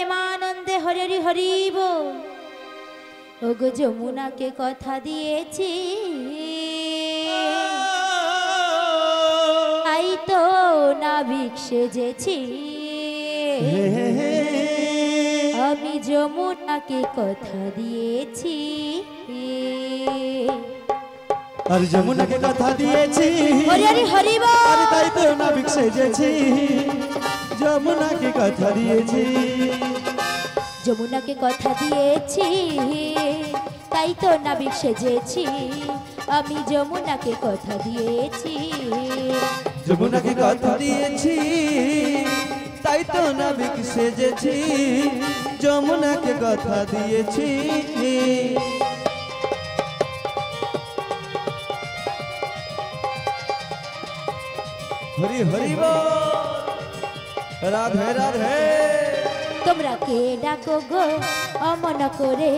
প্রেমানন্দে হরি হরি হরি বল। ওগো যমুনাকে কথা দিয়েছি, আই তো নাবিক সেজেছি। আমি যমুনাকে কথা দিয়েছি, আর যমুনাকে কথা দিয়েছি, হরি হরি হরি বল। আর তাই তো নাবিক সেজেছি, যমুনাকে কথা দিয়েছি। যমুনাকে কথা দিয়েছি, তাই তো নাবিক সেজেছি। আমি যমুনাকে কথা দিয়েছি, যমুনাকে কথা দিয়েছি, তাই তো নাবিক সেজেছি, যমুনাকে কথা দিয়েছি। হরি হরি বল, রাধে রাধে। তোমরা কে ডাকো গো অমন করে,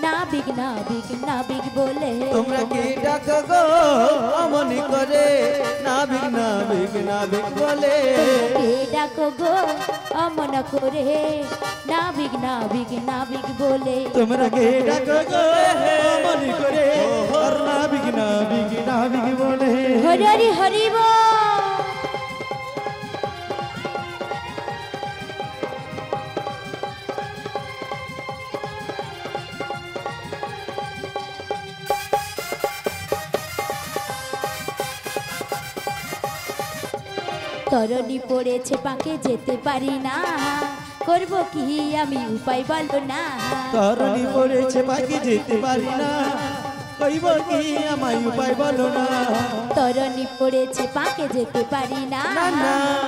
নাবিক নাবিক নাবিক বলে। তোমরা কে ডাকো গো অমন করে, নাবিক নাবিক নাবিক বলে। কে ডাকো গো অমন করে, নাবিক নাবিক নাবিক বলে। তোমরা কে ডাকো গো অমন করে, আর নাবিক নাবিক নাবিক বলে। হরি হরি হরি বল। তরণী পড়েছে পাকে যেতে পারি না, করব কি আমি উপায় বলো না। তরণী পড়েছে পাকে যেতে পারি না, কইব কি আমায় উপায় বলো না। তরণী পড়েছে পাকে যেতে পারি না,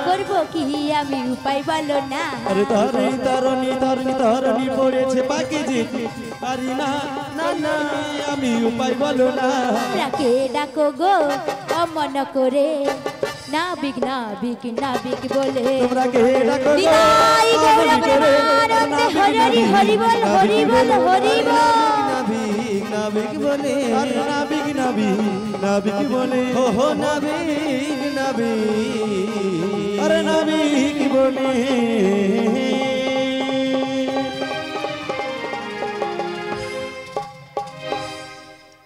করব কি আমি উপায় বলো না। আরে তরণী তরণী তরণী তরণী পড়েছে পাকে যেতে পারি না, না না আমি উপায় বলো না। রাকে ডাকো গো অমন করে, নাবিক নাবিক নাবিক বলে। তোমরা কে ডাকো গো বিদায় গৌর অমন করে, প্রেমানন্দে হরি হরি হরি বল হরি বল হরি বল। নাবিক নাবিক বলে, আর নাবিক নাবিক নাবিক বলে। হো হো নাবিক নাবিক, আরে নাবিক বলে।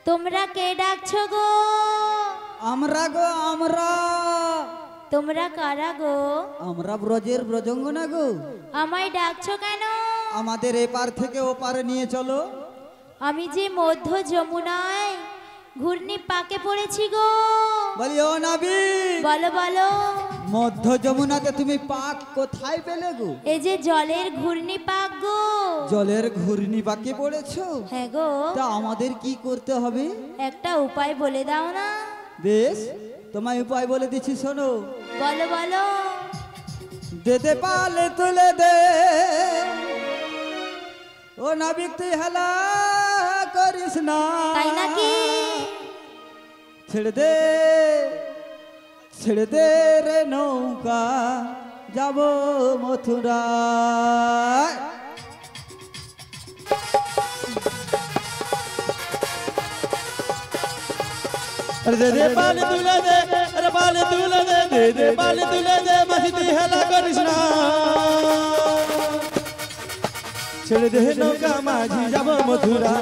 তোমরা কে ডাকছো গো? আমরা গো আমরা, তোমরা কারা গো? আমরা ব্রজের ব্রজঙ্গনা গো। আমায় ডাকছো কেন? আমাদের এপার থেকে ওপারে নিয়ে চলো। আমি যে মধ্য যমুনায় ঘূর্ণি পাকে পড়েছি গো। বলি ও নাবি, বলো বলো। মধ্য যমুনাতে তুমি পাক কোথায় পেলে গো? এই যে জলের ঘূর্ণি পাক গো। জলের ঘূর্ণি পাকে পড়েছো? হ্যাঁ গো। তা আমাদের কি করতে হবে? একটা উপায় বলে দাও না। বেশ, তোমায় উপায় বলে দিচ্ছি, শোনো। বলো বলো। দেতে পালে তুলে দে, ও নাবিক তুই হেলা করিস না। তাই নাকি? ছেড়ে দে, ছেড়ে দে রে নৌকা, যাব মথুরা। अरे दे दे पाले तुले दे, अरे पाले तुले दे, दे दे पाले तुले दे, मस्ती हेला कृष्णा। ছেড়ে দে নৌকা মাঝি যাব মথুরা,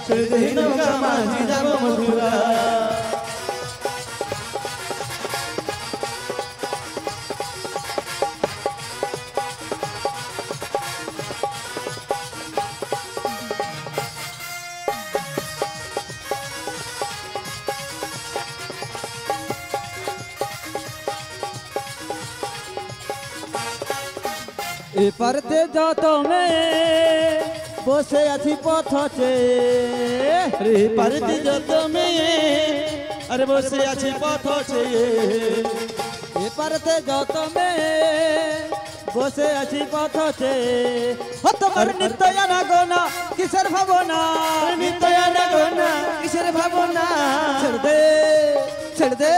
ছেড়ে দে নৌকা মাঝি যাব মথুরা। এপারতে যত মেয়ে বসে আছি পথে, রে পারতে যত মেয়ে, আরে বসে আছি পথ চেয়ে। এপারতে যত মেয়ে বসে আছি পথে, তোমার নিত্য গোনা কিসের ভাবনা, নিত্য গোনা কিসের ভাবনা। ছেড়ে দে, ছেড়ে দে,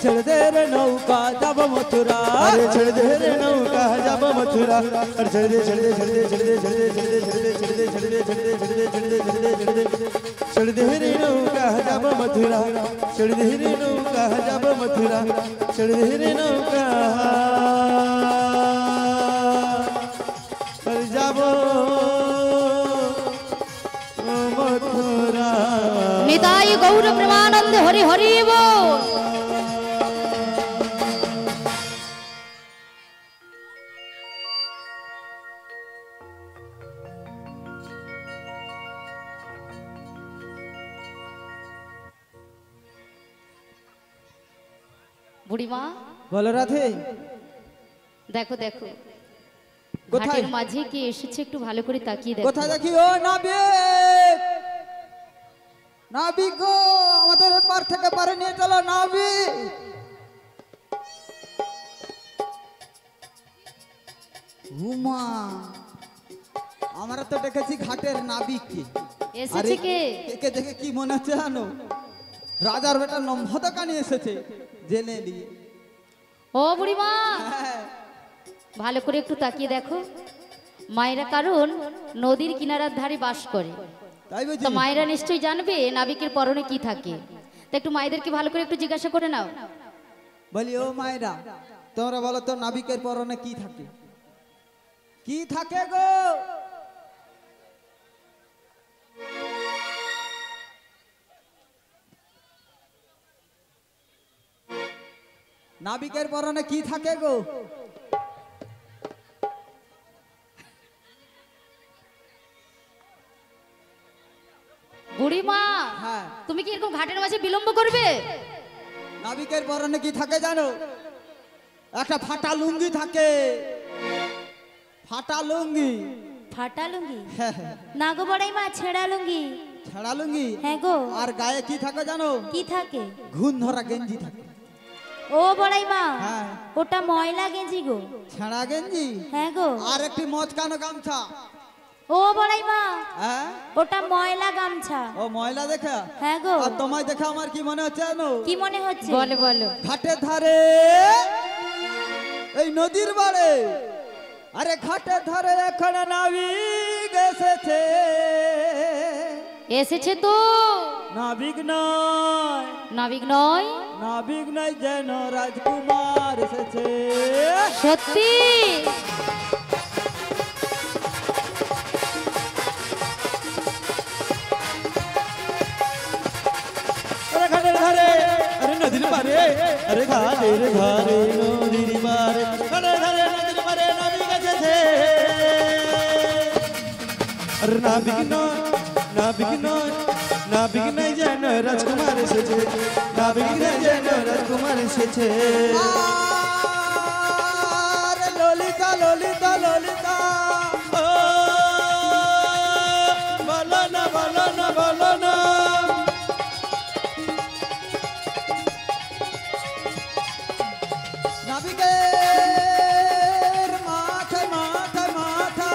ছেড়ে দে রে নৌকা যাব মথুরা। अरे छड़ दे रे नौका जब मथुरा, अरे छड़ दे छड़ दे छड़ दे छड़ दे छड़ दे छड़ दे छड़ दे छड़ दे छड़ दे छड़ दे छड़ दे छड़ दे छड़ दे छड़ दे छड़ दे रे नौका जब मथुरा, छड़ दे रे नौका जब मथुरा, छड़ दे रे नौका। যাব মথুরা। নিতাই গৌর প্রেমানন্দ হরি হরি বল। বুড়িমা বলো রাধে, দেখো দেখো কোথায়? ঘাটের মাঝে কি এসেছে একটু ভালো করে তাকিয়ে দেখো। কোথায় দেখি? ও নাবিক, নাবিক গো, আমাদের পার থেকে পারে নিয়ে চলো নাবিক। উমা, আমরা তো দেখেছি ঘাটের নাবিককে। এসেছে কে? একে দেখে কি মনে হচ্ছে জানো? রাজার বেটা নম্ভদকানি এসেছে জেনে নিয়ে। ও বুড়িমা হ্যাঁ, ভালো করে একটু তাকিয়ে দেখো। মায়েরা কারণ নদীর কিনারার ধারে বাস করে, তাই বুঝি? তো মায়েরা নিশ্চয়ই জানবে নাবিকের পরনে কি থাকে। তা একটু মায়েদেরকে ভালো করে একটু জিজ্ঞাসা করে নাও। বলি ও মায়েরা, তোমরা বলো তো নাবিকের পরনে কি থাকে? কি থাকে গো? নাবিকের পরনে কি থাকে গো? বুড়িমা হ্যাঁ, তুমি কি এরকম ঘাটের মাঝে বিলম্ব করবে? নাবিকের পরনে কি থাকে জানো? একটা ফাটা লুঙ্গি থাকে, ফাটা লুঙ্গি। ফাটা লুঙ্গি? হ্যাঁ, হ্যাঁ, না গো বড়াইমা, ছেঁড়া লুঙ্গি। ছেঁড়া লুঙ্গি। হ্যাঁ গো। আর গায়ে কি থাকে জানো? কি থাকে? ঘুণ ধরা গেঞ্জি থাকে। ও বড়াইমা, হ্যাঁ, ওটা ময়লা গেঞ্জি গো। ছেঁড়া গেঞ্জি। হ্যাঁ গো। আর একটি মচকানো গামছা। ও বড়াইমা, হ্যাঁ, ওটা ময়লা গামছা। ও ময়লা দেখা। হ্যাঁ গো। আর তোমায় দেখে আমার কি মনে হচ্ছে জানো? কি মনে হচ্ছে? বলো বলো। ঘাটের ধারে, এই নদীর বাড়ে, আরে ঘাটের ধারে এখন নাবিক এসেছে। এসেছে তো? নাবিক নয়, নাবিক নয়? নাবিক নয়, যেন রাজকুমার এসেছে। সত্যি? আরে ঘাটের ধারে, আরে নদীর পারে, আরে ঘাটের ধারে নদীর পারে, ঘাটের ধারে নদীর পারে নাবিক এসেছে। আরে নাবিক নয়, নাবিক নয়, নাবিক নয়, যেন রাজকুমার এসেছে। নাবিক নয়, যেন রাজকুমার এসেছে। আরে ললিতা, ললিতা, ললিতা, ও বলো না, বলো না, বলো না। নাবিকের মাথা, মাথা, মাথা,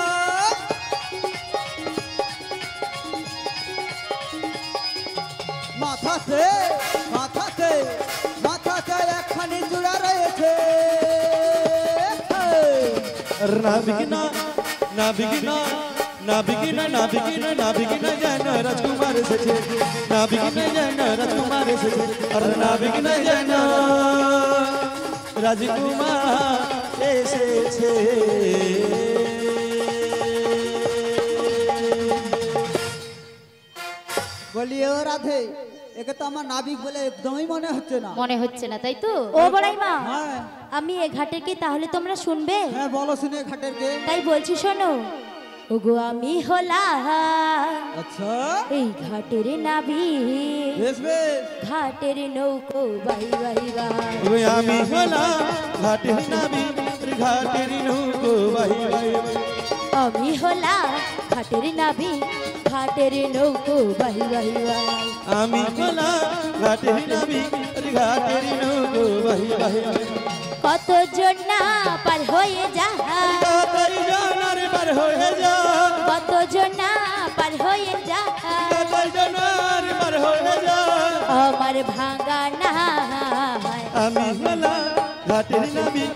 মাথাতে, মাথাতে, মাথাতে একখানি জোড়া রয়েছে। নাবিক না, নাবিক না, নাবিক না, নাবিক না, নাবিক না, যেন রাজকুমার এসেছে। নাবিক না, যেন রাজকুমার এসেছে। আর নাবিক না, যেন রাজকুমার এসেছে। বলি ও রাধে, একে তো আমার নাবিক বলে একদমই মনে হচ্ছে না। মনে হচ্ছে না, তাই তো? ও বড়াইমা, হ্যাঁ, আমি এ ঘাটে কি তাহলে তোমরা শুনবে? হ্যাঁ, বলো শুনে ঘাটের কে। তাই বলছি শোনো। ওগো আমি হলাম আচ্ছা, এই ঘাটের নাবিক, বেশ বেশ। ঘাটের নৌকো বাই বাই বাই। ওই আমি হলাম ঘাটের নাবিক, ঘাটের নৌকো বাই বাই বাই। আমি হলাম ঘাটের নাবিক, ঘাটের নৌকো বাই বাই বাই। আমি হলাম ঘাটের নাবিক, ঘাটের নৌকো বাই বাই বাই। কতজন না পার হয়ে যায়, তাড়াতাড়ি জানার পার হয়ে যা, কতজন না পার হয়ে যায়, তাড়াতাড়ি জানার পার হয়ে যা। আমার ভাঙা না। আমি হলাম ঘাটের নাবিক,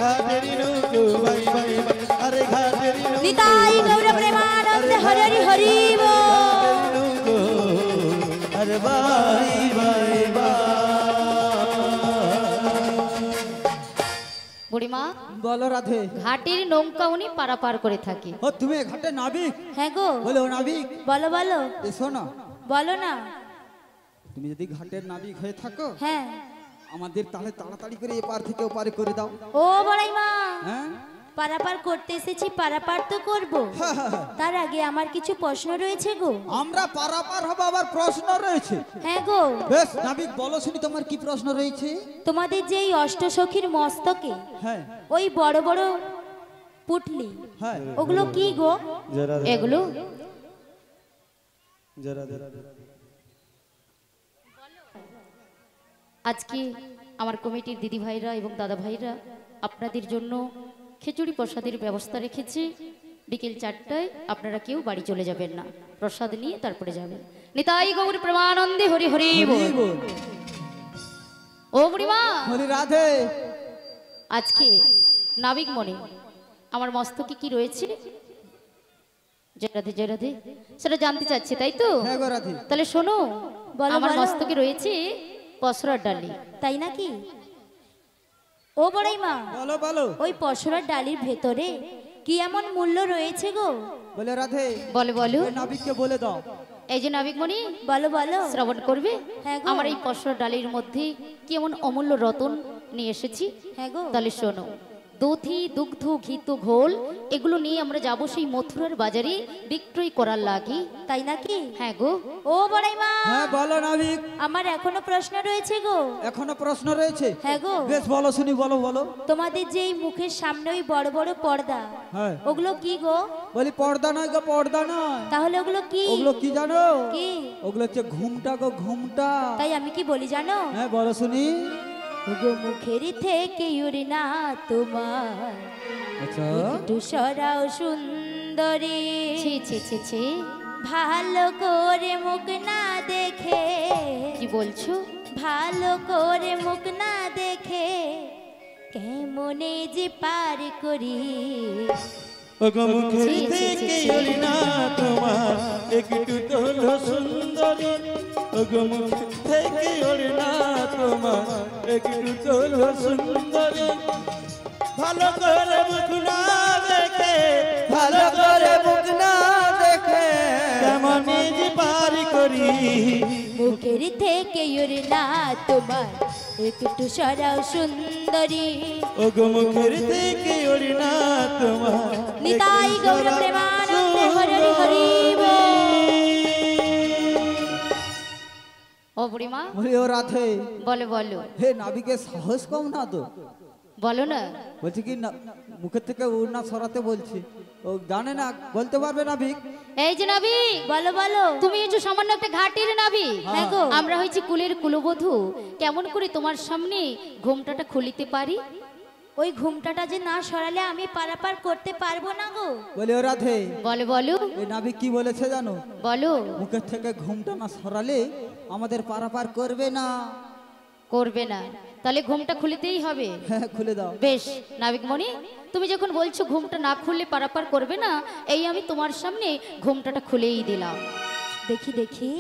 ঘাটের নৌকো বাই বাই বাই। আরে ঘাটের নৌকো, নিতাই গৌর প্রেমানন্দে হরি হরি বল। নৌকো, আরে বাই বাই বাই। বুড়িমা বলো রাধে। ঘাটের নৌকা উনি পারাপার করে থাকে। ও তুমি এ ঘাটে নাবিক? হ্যাঁ গো। বলে ও নাবিক। বলো বলো। এসো না। বলো না। তুমি যদি ঘাটের নাবিক হয়ে থাকো, হ্যাঁ আমাদের তাহলে তাড়াতাড়ি করে এপার থেকে ওপারে করে দাও। ও বড়াই মা, হ্যাঁ পারাপার করতে এসেছি, পারাপার তো করবো। তার আগে আমার কিছু প্রশ্ন রয়েছে গো। আমরা পারাপার হবো, আবার প্রশ্ন রয়েছে? হ্যাঁ গো। বেশ নাবিক বলো শুনি তোমার কি প্রশ্ন রয়েছে। তোমাদের যে এই অষ্টসখীর মস্তকে হ্যাঁ ওই বড় বড় পুটলি, হ্যাঁ ওগুলো কি গো? जरा এগুলো जरा जरा আজকে আমার কমিটির দিদি ভাইরা এবং দাদা ভাইরা আপনাদের জন্য খিচুড়ি প্রসাদের ব্যবস্থা রেখেছে। বিকেল 4টায় আপনারা কেউ বাড়ি চলে যাবেন না, প্রসাদ নিয়ে তারপরে যাবেন। নিতাই গৌর প্রেমানন্দে হরি হরি বল। বল। ও বুড়িমা, হরি রাধে। আজকে নাবিক মনে আমার মস্তকে কি রয়েছে জয় রাধে জয় রাধে সেটা জানতে চাচ্ছে, তাই তো? হ্যাঁ গো রাধে। তাহলে শোনো, বলো, আমার বলো। মস্তকে রয়েছে পসরার ডালি। তাই নাকি? ও বড়াই মা, বলো বলো। ওই পশরার ডালির ভেতরে কি এমন মূল্য রয়েছে গো? বলে রাধে বলে বলো। ওই নাবিককে বলে দাও। এই যে নাবিক মণি বলো বলো। শ্রবণ করবে, হ্যাঁ গো। আমার এই পসরার ডালির মধ্যে কি এমন অমূল্য রতন নিয়ে এসেছি। হ্যাঁ গো। তাহলে শোনো, দধি দুগ্ধ ঘিত ঘোল এগুলো নিয়ে আমরা যাব সেই মথুরার বাজারে বিক্রয় করার লাগি। তাই নাকি? হ্যাঁ গো। ও বড়াই মা, হ্যাঁ বলো নাবিক। আমার এখনো প্রশ্ন রয়েছে গো। এখনো প্রশ্ন রয়েছে? হ্যাঁ গো। বেশ বলো শুনি, বলো বলো। তোমাদের যে এই মুখের সামনে ওই বড় বড় পর্দা, হ্যাঁ ওগুলো কি গো? বলি পর্দা নয় গো, পর্দা নয়। তাহলে ওগুলো কি? ওগুলো কি জানো? কি? ওগুলো হচ্ছে ঘুমটা গো, ঘুমটা। তাই আমি কি বলি জানো? হ্যাঁ বলো শুনি। ওগো মুখের থেকে উড়ি না তোমার আচ্ছা একটু সরাও সুন্দরী, ছি ছি ছি ছি, ভালো করে মুখ না দেখে, কি বলছো? ভালো করে মুখ না দেখে কেমনে যে পার করি। ওগো মুখের থেকে ওলি না তোমার একটু তোলো সুন্দরী, ওগো মুখের থেকে ওলি না তোমার একটু তোলো সুন্দরী, ভালো করে মুখ না দেখে, ভালো করে মুখ না দেখে কেমনে যে পার করি। মুখের থেকে উড়ি না তোমার একটু সরাও সুন্দরী, ওগো মুখের থেকে ওলি না তোমার নিতাই গৌর প্রেমানন্দে হরি হরি বল। ও বুড়িমা বলি ও রাধে। বলো বলো। হে নাবিকের সাহস কম না তো? বলো না। বলছি কি না, মুখের থেকে উড়না সরাতে বলছি। ও জানে না, বলতে পারবে নাবিক? এই যে নাবিক, বলো বলো। তুমি হচ্ছে সামান্য একটা ঘাটের নাবিক, হ্যাঁ গো। আমরা হয়েছি কুলের কুলবধূ। কেমন করে তোমার সামনে ঘোমটাটা খুলিতে পারি? ওই ঘুমটাটা যে না সরালে আমি পারাপার করতে পারবো না গো। বলি ও রাধে। বলো বলো। এই নাবিক কি বলেছে জানো? বলো। মুখের থেকে ঘুমটা না সরালে আমাদের পারাপার করবে না। করবে না, তাহলে ঘুমটা খুলিতেই হবে। হ্যাঁ খুলে দাও। বেশ নাবিক মণি, তুমি যখন বলছো ঘুমটা না খুললে পারাপার করবে না, এই আমি তোমার সামনে ঘুমটাটা খুলেই দিলাম। দেখি দেখি।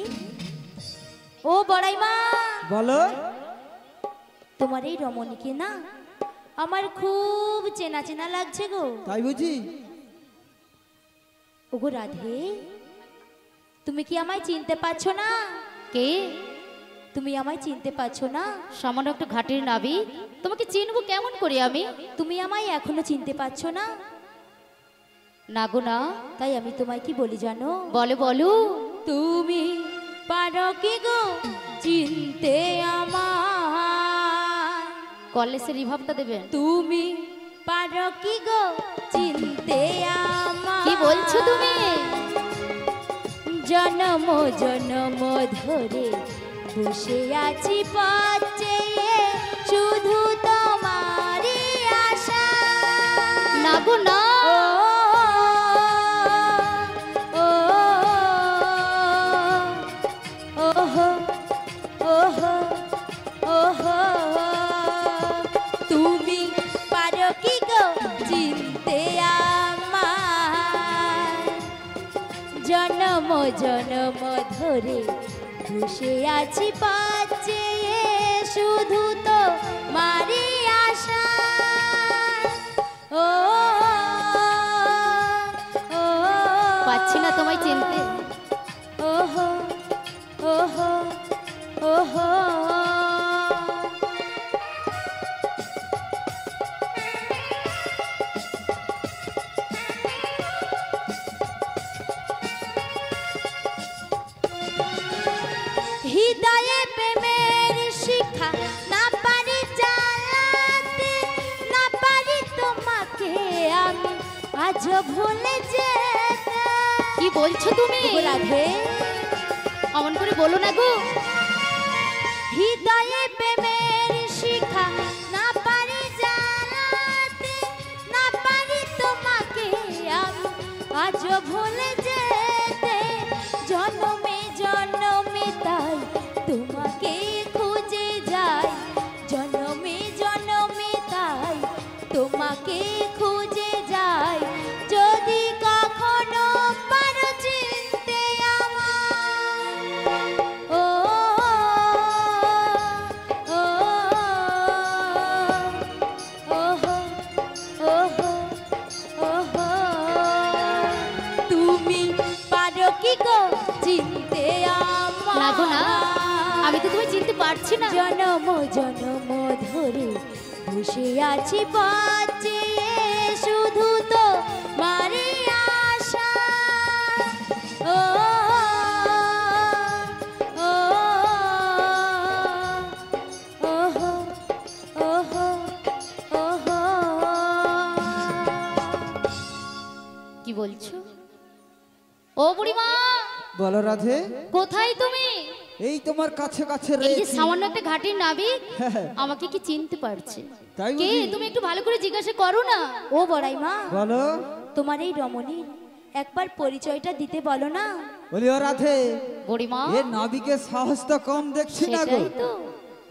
ও বড়াই মা, বলো। তোমার এই রমণীকে না আমার খুব চেনা চেনা লাগছে গো। তাই বুঝি? ওগো রাধে, তুমি কি আমায় চিনতে পারছো না? কে? তুমি আমায় চিনতে পারছো না? সামান্য একটা ঘাটের নাবিক, তোমাকে চিনবো কেমন করে আমি? তুমি আমায় এখনো চিনতে পারছো না? না গো না। তাই আমি তোমায় কি বলি জানো? বলো বলো। তুমি পারো কি গো চিনতে আমায়? কলেজের রিভাবটা দেবেন? তুমি পারো কি গো চিনতে আমায়? কি বলছো তুমি? জনম জনম ধরে বসে আছি পথ চেয়ে, শুধু তোমারই আশা। না গো না। ও ওহো ওহো ওহো, তুমি পারো কি গো চিনতে আমায়? জনম জনম ধরে বসে আছি পথ চেয়ে, শুধু তো মারি আশা। পাচ্ছি না তোমায় চিনতে। ওহো ওহো ওহো হৃদয়ে প্রেমের শিখা না পারি জ্বালাতে, না পারি তোমাকে আমি আজ ভুলে যেতে। কি বলছো তুমি? রাধে অমন করে বলো না গো। হৃদয়ে প্রেমের শিখা না পারি জ্বালাতে, না পারি তোমাকে আমি আজ ভুলে যেতে। জন্মে জন্মে তাই তোমাকে খুঁজে যাই, জন্মে জন্মে তাই তোমাকে খুঁজে যাই। যদি কখনো পারো চিনতে আমায়, ও ও ওহো ওহো ওহো তুমি পারো কি গো চিনতে আমায়? না গো না, আমি তো তোমায় চিনতে পারছি না। জনম জনম ধরে বসে আছি বাঁচে শুধু তো মারি আশা। ও ও ওহো ওহো ওহো কি বলছো? ও বুড়িমা, বলো রাধে, কোথায় তুমি? এই তোমার কাছে কাছে এই যে রয়েছি। সামান্য একটা ঘাটির নাবিক হ্যাঁ। আমাকে কি চিনতে পারছে? তাই কে বুঝি? তুমি একটু ভালো করে জিজ্ঞাসা করো না। ও বড়াই মা, বলো। তোমার এই রমণীর একবার পরিচয়টা দিতে বলো না। বলি ও রাধে, বুড়িমা, এ নাবিকের সাহস তো কম দেখছি না গো। সেটাই তো।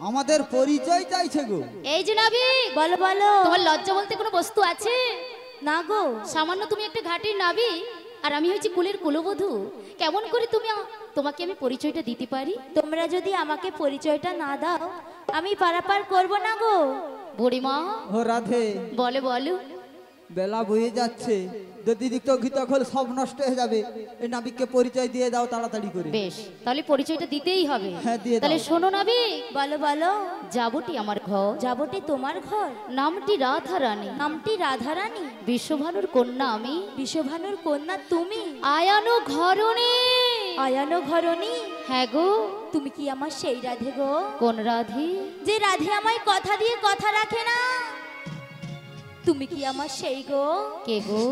আমাদের পরিচয় চাইছে গো। এই যে নাবিক, বলো বলো। তোমার লজ্জা বলতে কোনো বস্তু আছে? না গো, সামান্য তুমি একটা ঘাটির নাবিক আর আমি হয়েছি কুলের কুলবধূ। কেমন করে তুমি তোমাকে আমি পরিচয়টা দিতে পারি? তোমরা যদি আমাকে পরিচয়টা না দাও আমি পারাপার করব না গো। বুড়িমা, ও রাধে, বলো বলো। বেলা বয়ে যাচ্ছে, যদি তখন সব নষ্ট হয়ে যাবে। এই নাবিককে পরিচয় দিয়ে দাও তাড়াতাড়ি করে। বেশ, তাহলে পরিচয়টা দিতেই হবে। হ্যাঁ, দিয়ে দাও। তাহলে শোনো নাবিক, বলো বলো। যাবটি আমার ঘর, যাবটি তোমার ঘর, নামটি রাধা রানী, নামটি রাধারানী, বিশ্বভানুর কন্যা আমি, বিশ্বভানুর কন্যা তুমি, আয়ানো ঘরণী। আয়ানো ঘরণী। হ্যাঁ গো। তুমি কি আমার সেই রাধে গো? কোন রাধে? যে রাধে আমায় কথা দিয়ে কথা রাখে না। তুমি কি আমার সেই গো? কে গো?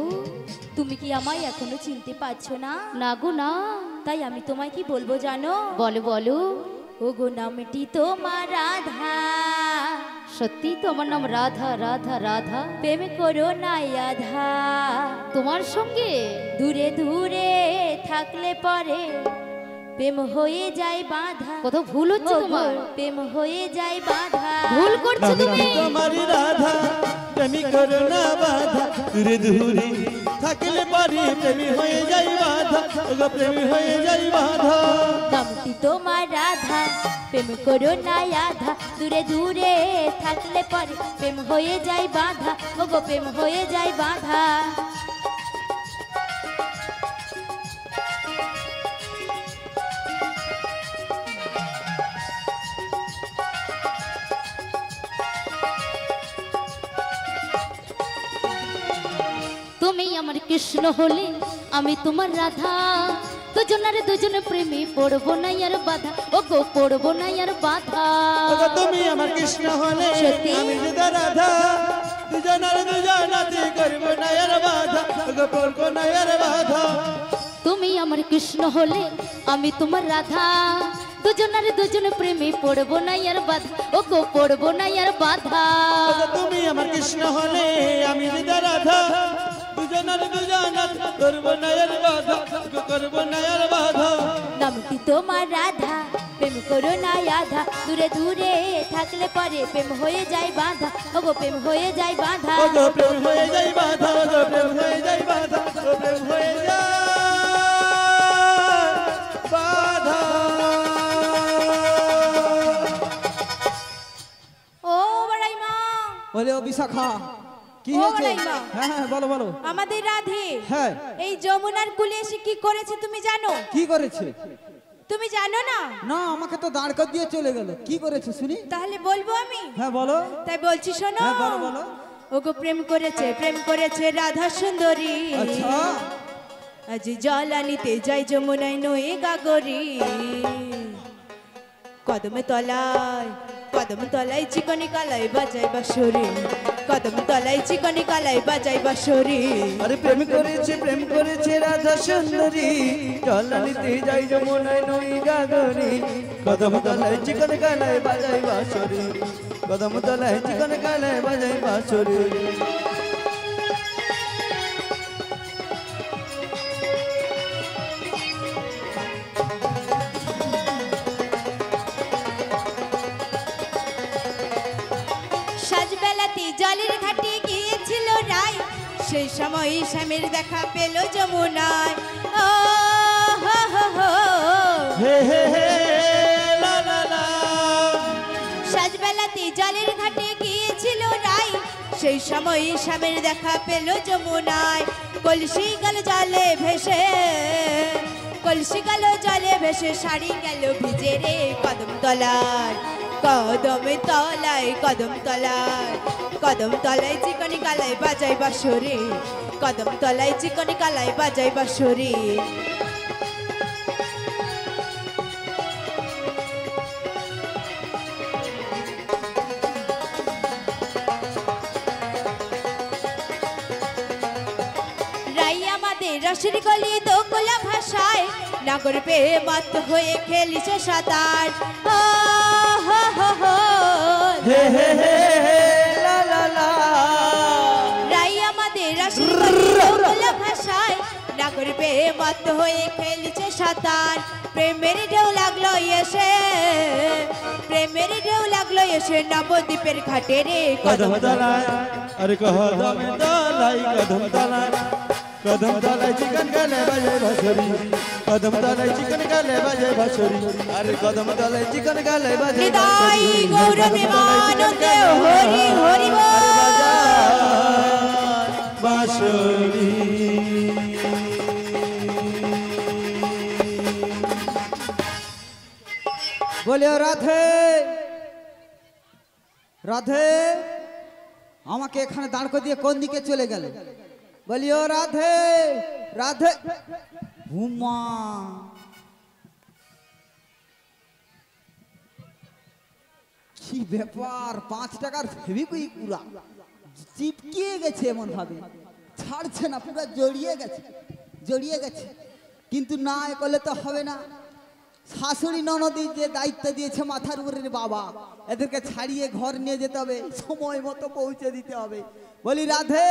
তুমি কি আমায় এখনো চিনতে পারছো না? না গো না। তাই আমি তোমায় কি বলবো জানো? বলো বলো। ও গো নামটি তোমার রাধা, সত্যি তো আমার নাম রাধা রাধা রাধা। প্রেম করো না আধা। তোমার সঙ্গে দূরে দূরে থাকলে পরে প্রেম হয়ে যায় বাঁধা। কোথাও ভুল হচ্ছে ও গো, তোমার। প্রেম হয়ে যায় বাঁধা। ভুল করছো তুমি। তোমারি রাধা প্রেমী করো না বাধা, দূরে দূরে থাকলে পারি প্রেমী হয়ে যাই বাধা, ওগো প্রেমী হয়ে যাই বাধা। নামটি তোমার রাধা, প্রেম করো না আধা। দূরে দূরে থাকলে পরে প্রেম হয়ে যায় বাঁধা। ও গো প্রেম হয়ে যায় বাঁধা। তুমি আমার কৃষ্ণ হলে আমি তোমার রাধা, দুজনের দুজনে প্রেমে পড়বো না আর বাধা। ও গো পড়বো না আর বাধা। ওগো তুমি আমার কৃষ্ণ হলে সত্যি? আমি যে রাধা, দুজনের দুজনাতে করবো না আর বাধা, ওগো করবো না আর বাধা। তুমি আমার কৃষ্ণ হলে আমি তোমার রাধা, দুজনের দুজনে প্রেমে পড়বো না আর বাধা। ও গো পড়বো না আর বাধা। ওগো তুমি আমার কৃষ্ণ হলে আমি যে রাধা, দুজনের দুজনাতে করবো না আর বাধা, ওগো করবো না আর বাধা। নামটি তোমার রাধা, প্রেম করো না আধা। দূরে দূরে থাকলে পরে প্রেম হয়ে যায় বাঁধা। ও গো প্রেম হয়ে যায় বাঁধা। ওগো প্রেম হয়ে যাই বাধা, ওগো প্রেম হয়ে যাই বাধা, ওগো প্রেম হয়ে যায় বাধা। ও বড়াই মা, বলে ও বিশাখা, কি ও হয়েছে? বড়াইমা। হ্যাঁ হ্যাঁ বলো বলো। আমাদের রাধে হ্যাঁ এই যমুনার কুলে এসে কি করেছে তুমি জানো? কি করেছে? তুমি জানো না? না আমাকে তো দাঁড় কর দিয়ে চলে গেল। কি করেছে শুনি? তাহলে বলবো আমি। হ্যাঁ বলো। তাই বলছি শোনো। হ্যাঁ বলো বলো। ওগো প্রেম করেছে রাধা সুন্দরী। আচ্ছা আজ জল আনিতে যাই যমুনায় নয়ে গাগরি। কদম তলায় চিকনি কালাই বাজাই বাঁশরি। কদম তলায় চিকনি কালাই বাজাই বাঁশরি। আরে প্রেম করেছে রাধা সুন্দরী, চলনিতে যাই যমুনায় নই গাগরি। কদম তলায় চিকন কালায় বাজাই বাঁশরি, কদম তলায় চিকন কালায় বাজাই বাঁশরি। সাজবেলাতে জলের ঘাটে গিয়েছিল রায়, সেই সময় স্বামীর দেখা পেল যমুনায়। ও হো হো হো। হে হে হে লা লা লা। সাজবেলাতে জলের ঘাটে গিয়েছিল রায়, সেই সময় স্বামীর দেখা পেল যমুনায়। কলসি গেল জলে ভেসে, কলসি গেল জলে ভেসে, শাড়ি গেল ভিজে রে। কদম তলায় কদম তলায় চিকনি কালাই বাজাই বাঁশরি। কদম তলায় চিকনি কালাই বাজাই বাঁশরি। রাই আমাদের রসের গলি দোকলা ভাষায়, নাগর পেয়ে মত হয়ে খেলিছে সাঁতার। ও হো হো হো। হে হে হে হে লা লা লা। রাই আমাদের রসের গলি দোকলা ভাষায়, নাগর পেয়ে মত হয়ে খেলিছে সাঁতার। প্রেমের ঢেউ লাগলো এসে নবদ্বীপের ঘাটে রে। কদম তলায়, আরে কদম তলায়, কদম তলায় চিকন কালায় বাজাই বাঁশরি। কদম তলায় চিকন কালায় বাজাই বাঁশরি। আরে কদম তলায় চিকন কালায় বাজাই হৃদয় বাঁশরি। গৌরবিমানন্দে হরি হরি বল। আরে বাজাই বাঁশরি। বলিও রাধে রাধে। আমাকে এখানে দাঁড় করে দিয়ে কোন দিকে চলে গেল? বলিও রাধে রাধে। হুমা কি ব্যাপার? 5 টাকার ফেভিকুইক পুরা চিপকিয়ে গেছে এমন ভাবে, ছাড়ছে না, পুরো জড়িয়ে গেছে। কিন্তু না এ করলে তো হবে না। শাশুড়ি ননদি যে দায়িত্ব দিয়েছে মাথার উপরে বাবা, এদেরকে ছাড়িয়ে ঘর নিয়ে যেতে হবে, সময় মতো পৌঁছে দিতে হবে। বলি রাধে।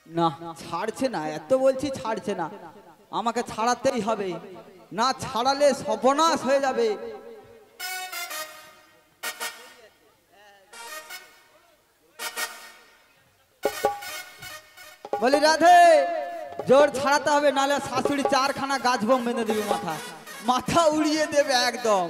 না ছাড়ছে না, এত বলছি ছাড়ছে না। আমাকে ছাড়াতেই হবে, না ছাড়ালে সর্বনাশ হয়ে যাবে। বলি রাধে, জোর ছাড়াতে হবে, নাহলে শাশুড়ি 4খানা গাছ বোম বেঁধে দেবে, মাথা উড়িয়ে দেবে একদম।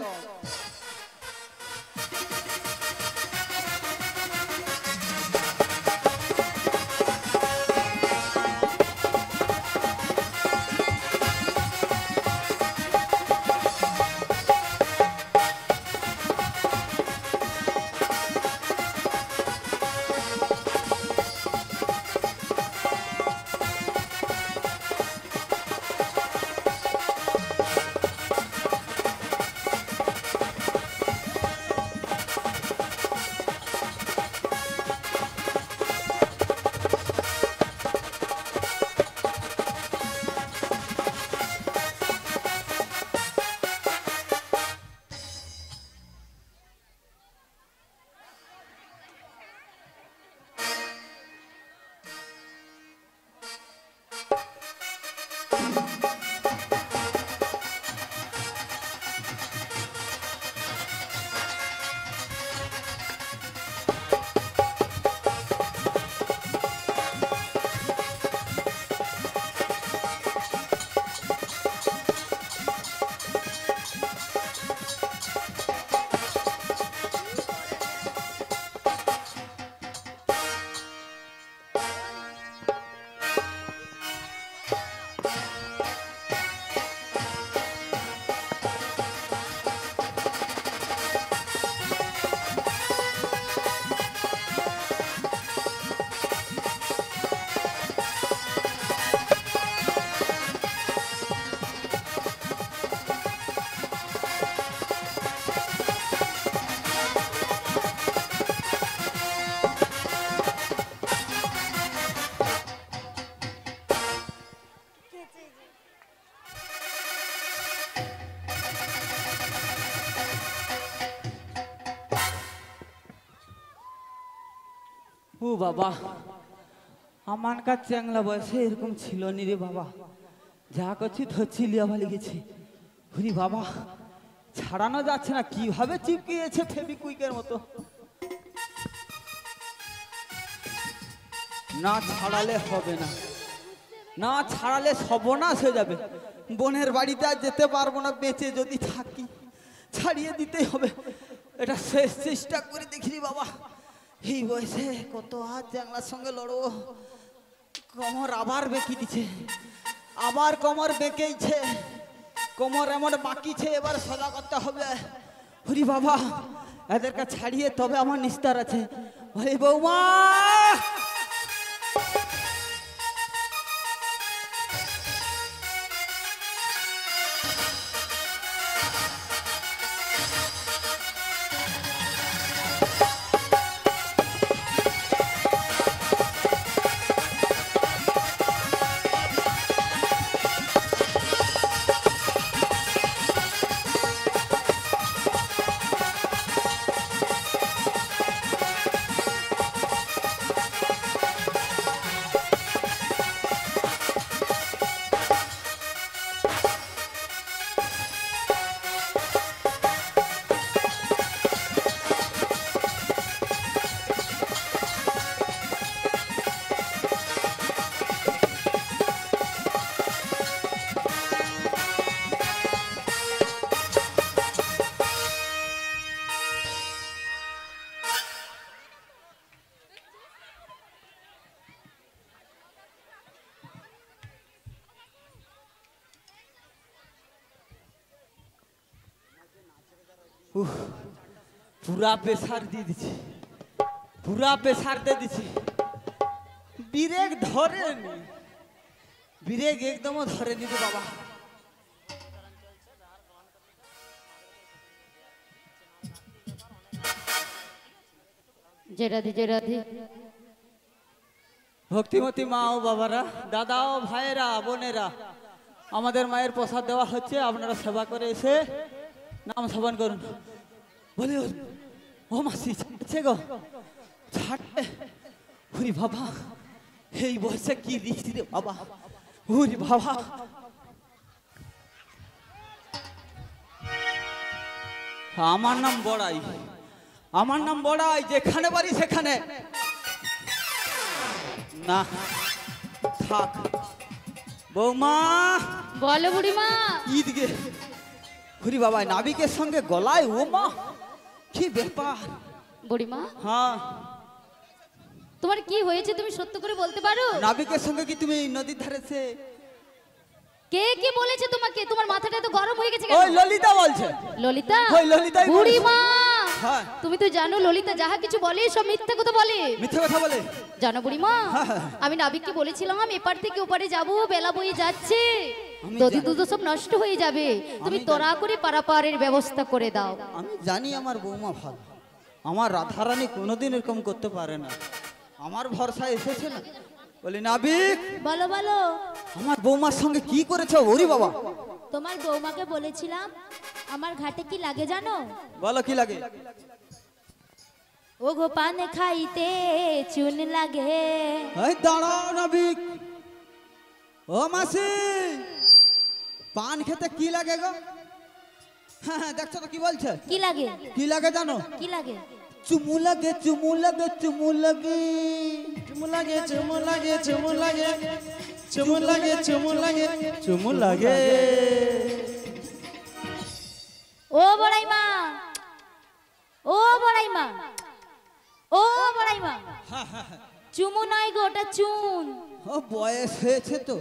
বাবা, আমার কাছে চ্যাংলা বয়সে এরকম ছিল নি রে বাবা। যা করছি ধরছি লিয়া ভালি গেছি। হুরি বাবা, ছাড়ানো যাচ্ছে না, কিভাবে চিপকিয়েছে ফেবিকুইকের মতো। না ছাড়ালে হবে না, না ছাড়ালে সর্বনাশ হয়ে যাবে। বোনের বাড়িতে আর যেতে পারবো না বেঁচে যদি থাকি, ছাড়িয়ে দিতেই হবে। এটা শেষ চেষ্টা করে দেখিনি বাবা। এই বয়সে কত আর চ্যাংলার সঙ্গে লড়বো। কোমর আবার বেঁকে দিছে, আবার কোমর বেঁকেইছে, কোমর এমন বাকিছে, এবার সদা করতে হবে। হরি বাবা, এদেরকে ছাড়িয়ে তবে আমার নিস্তার আছে। হরি বৌমা, পুরা প্রেসার দিয়ে দিছি, পুরা প্রেসার দিয়ে দিছি। ব্রেক ধরেনি, ব্রেক একদমও ধরেনি রে বাবা। জয় রাধে, জয় রাধে। ভক্তিমতী মা ও বাবারা, দাদা ও ভাইয়েরা, বোনেরা, আমাদের মায়ের প্রসাদ দেওয়া হচ্ছে। আপনারা সেবা করে এসে নাম শ্রবণ করুন। বলি ও মাসি ছাড়ছে গো, ছাড়বে। হরি বাবা, এই বয়সে কি দিচ্ছি রে বাবা। হরি বাবা, আমার নাম বড়াই, আমার নাম বড়াই। যেখানে বাড়ি সেখানে না থাক। বৌমা, বলো বুড়িমা। ঈদকে হরি বাবা, নাবিকের সঙ্গে গলায় ও মা, কি ব্যাপার। বুড়িমা, হ্যাঁ, তোমার কি হয়েছে তুমি সত্য করে বলতে পারো? নাবিকের সঙ্গে কি তুমি নদীর ধারেছে? কে কে বলেছে তোমাকে? তোমার মাথাটা এত গরম হয়ে গেছে ওই কেন? ললিতা বলছে। ললিতা? ওই ললিতাই বলেছে। বুড়িমা, হ্যাঁ। তুমি তো জানো ললিতা যাহা কিছু বলে সব মিথ্যা কথা বলে। মিথ্যে কথা বলে? জানো বুড়িমা, হ্যাঁ। আমি নাবিককে বলেছিলাম এপার থেকে ওপারে যাব, বেলা বয়ে যাচ্ছে, আমি দধি জানি। দুধ সব নষ্ট হয়ে যাবে, তুমি আমি তোরা করে পারাপারের ব্যবস্থা করে দাও। আমি জানি আমার বৌমা ভালো, আমার রাধারানী কোনোদিন এরকম করতে পারে না। আমার ভরসা এসেছে না। বলি নাবিক, বলো বলো, আমার বৌমার সঙ্গে কি করেছো? ওরে বাবা, তোমার বৌমাকে বলেছিলাম আমার ঘাটে কি লাগে জানো? বলো কি লাগে? ও গো পান খাইতে চুন লাগে। এই দাঁড়াও নাবিক। ও মাসি, পান খেতে কি লাগে গো? হ্যাঁ হ্যাঁ, দেখছো তো কি বলছে? কি লাগে? কি লাগে জানো? কি লাগে? চুমু লাগে, চুমু লাগে, চুমু লাগে। চুমু লাগে, চুমু লাগে, চুমু লাগে, চুমু লাগে, চুমু লাগে, চুমু লাগে। ও বড়াই মা, ও বড়াই মা, ও বড়াই মা, চুমু নয় গো, ওটা চুন। ও বয়স হয়েছে তো,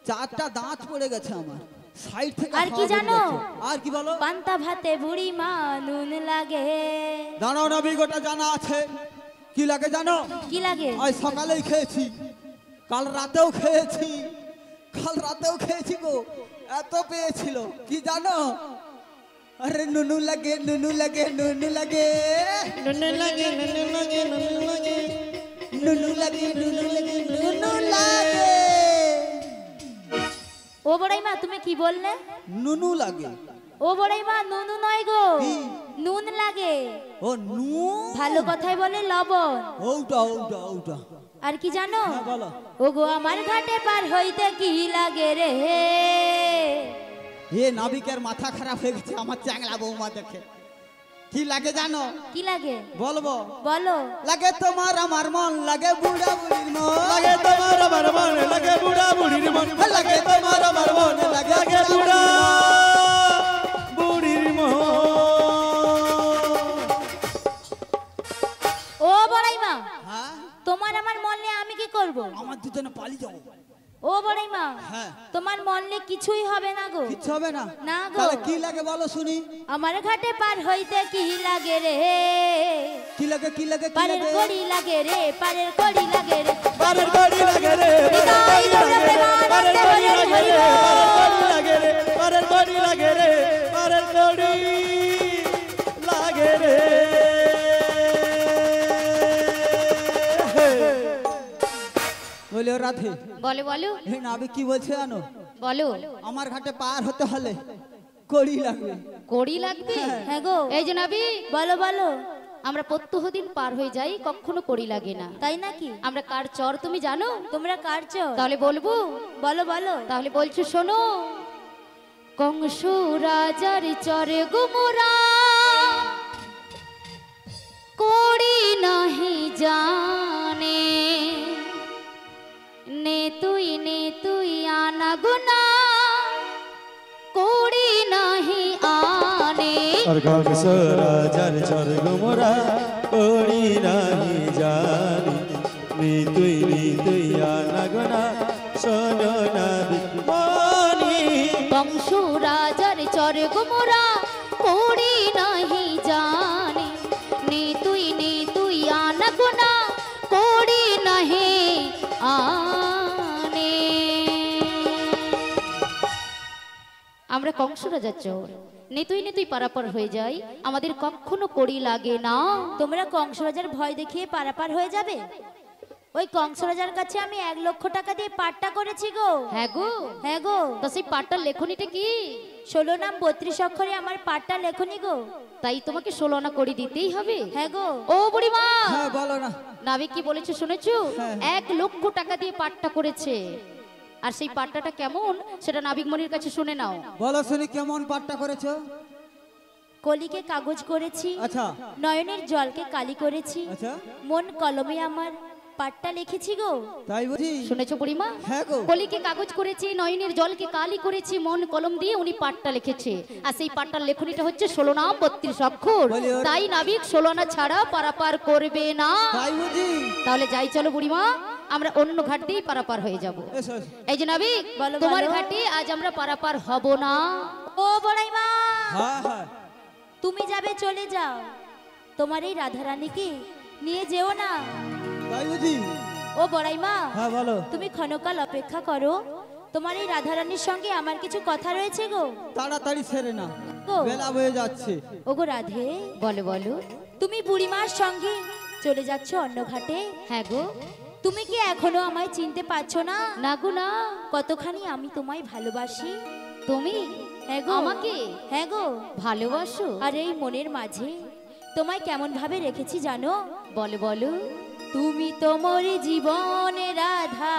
চারটা দাঁত পড়ে গেছে আমার। সাইড থেকে আর কি হাওয়া জানো? বেরিয়ে যাচ্ছে। আর কি বলো? পান্তা ভাতে বুড়ি মা নুন লাগে। দাঁড়াও নাবিক, ওটা জানা আছে। কি লাগে জানো? কি লাগে? আজ সকালেই খেয়েছি, কাল রাতেও খেয়েছি, কাল রাতেও খেয়েছি গো, এত পেয়েছিল। কি জানো? আরে নুনু লাগে, নুনু লাগে, নুনু লাগে, নুনু লাগে, নুনু লাগে, নুনু লাগে, নুনু লাগে, নুনু লাগে, নুনু লাগে। ও বড়াই মা, তুমি কি বললে? নুনু লাগে। ও বড়াইমা নুন নয় গো, কি? নুন লাগে। ও নুন, ভালো কথায় বলে লবণ। ওটা ওটা ওটা। আর কি জানো? হ্যাঁ বলো। ও গো আমার ঘাটে পার হইতে কি লাগে রে। এ নাবিকের মাথা খারাপ হয়ে গেছে আমার চ্যাংলা বৌমা দেখে। কি লাগে জানো? কি লাগে বলবো? বলো। লাগে তোমার আমার মন, লাগে বুড়া বুড়ির মন, লাগে তোমার আমার মন, লাগে বুড়া বুড়ির মন, লাগে তোমার আমার মন, লাগে বুড়া বুড়ির মন। ও বড়াইমা, হ্যাঁ তোমার আমার মন নিয়ে আমি কি করব? আমার দুজনে পালিয়ে যাও। ও বড়াইমা, হ্যাঁ। তোমার মন নিয়ে কিছুই হবে না গো। কিচ্ছু হবে না? না গো। তাহলে কি লাগে বলো শুনি। আমার ঘাটে পার হইতে কি লাগে রে। কি লাগে কি লাগে কি পারের লাগে? কড়ি লাগে রে, পারের কড়ি লাগে রে। পারের কড়ি লাগে রে, হৃদয় গৌর প্রেমানন্দে হরি হরি বল। পারের কড়ি লাগে রে, পারের কড়ি লাগে রে। বলে ও রাধে, বলো বলো হে নাবিক কি বলছে জানো? বলো। আমার ঘাটে পার হতে হলে কড়ি লাগবে। কড়ি লাগবে? হ্যাঁ গো। এই যে নাবি, বলো বলো। আমরা প্রত্যহ দিন পার হয়ে যাই, কখনো কড়ি লাগে না। তাই নাকি? আমরা কার চর তুমি জানো? তোমরা কার চোর? তাহলে বলবো? বলো বলো। তাহলে বলছো শোনো। কংস রাজার চরে গুমরা কড়ি নাহি জানে, নে তুই আনা গুনা কড়ি নাহি আনে। আর কংস রাজার স্বর্গ মোরা কড়ি নাহি জানি, তুই আনাগনা শোনো নাবিক মনি। কংস রাজার চরে গুমরা কড়ি নাহি জানে, নে তুই আনা গুনা কড়ি নাহি আনে। আমরা কংস রাজার চোর, নেতুই পারাপার হয়ে যাই, আমাদের কখনো কড়ি লাগে না। তোমরা কংস রাজার ভয় দেখিয়ে পারাপার হয়ে যাবে? ওই কংস রাজার কাছে আমি 1 লক্ষ টাকা দিয়ে পাট্টা করেছি গো। হ্যাঁ গো। হ্যাঁ গো। তা সেই পাটটার লেখনীটা কি? 16 নাম 32 অক্ষরে আমার পাট্টা লেখনি গো। তাই তোমাকে 16 আনা কড়ি দিতেই হবে? হ্যাঁ গো। ও বুড়িমা, হ্যাঁ বলো না। নাবিক কি বলেছে শুনেছো? হ্যাঁ। 1 লক্ষ টাকা দিয়ে পাট্টা করেছে। আর সেই পাট্টাটা কেমন সেটা নাবিক মনির কাছে শুনে নাও। বলো শুনি কেমন পাট্টা করেছো? কলিকে কাগজ করেছি, আচ্ছা নয়নের জলকে কালি করেছি, আচ্ছা। মন কলমে আমার পাট্টা লিখেছি গো। তাই বুঝি? শুনেছো বুড়িমা? হ্যাঁ গো। কলিকে কাগজ করেছি, নয়নের জলকে কালি করেছি, মন কলম দিয়ে উনি পাট্টা লিখেছে। আর সেই পাট্টার লেখনীটা হচ্ছে 16 নাম 32 অক্ষর। বলি ওর- তাই নাবিক 16 আনা ছাড়া পারাপার করবে না। তাই বুঝি? তাহলে যাই চলো বুড়িমা, আমরা অন্য ঘাট দিয়ে পারাপার হয়ে যাব। এসো এসো। এই যে নাবিক, বলো, তোমার বলো। ঘাটে আজ আমরা পারাপার হব না। ও বড়াইমা, হ্যাঁ হ্যাঁ তুমি যাবে চলে যাও, তোমার এই রাধারানীকে নিয়ে যেও না। তাই বুঝি? ও বড়াইমা, হ্যাঁ বলো। তুমি ক্ষণকাল অপেক্ষা করো, তোমার এই রাধারানীর সঙ্গে আমার কিছু কথা রয়েছে গো। তাড়াতাড়ি সেরে না, গো। বেলা হয়ে যাচ্ছে। ও গো রাধে, বলো বলো। তুমি বুড়িমার সঙ্গে চলে যাচ্ছ অন্য ঘাটে। হ্যাঁ গো। তুমি কি এখনো আমায় চিনতে পারছো না? না গো না। কতখানি আমি তোমায় ভালোবাসি। তুমি হ্যাঁ গো। আমাকে হ্যাঁ গো। ভালোবাসো? আর এই মনের মাঝে তোমায় কেমন ভাবে রেখেছি জানো? বলো বলো। তুমি তো মোর জীবনে রাধা,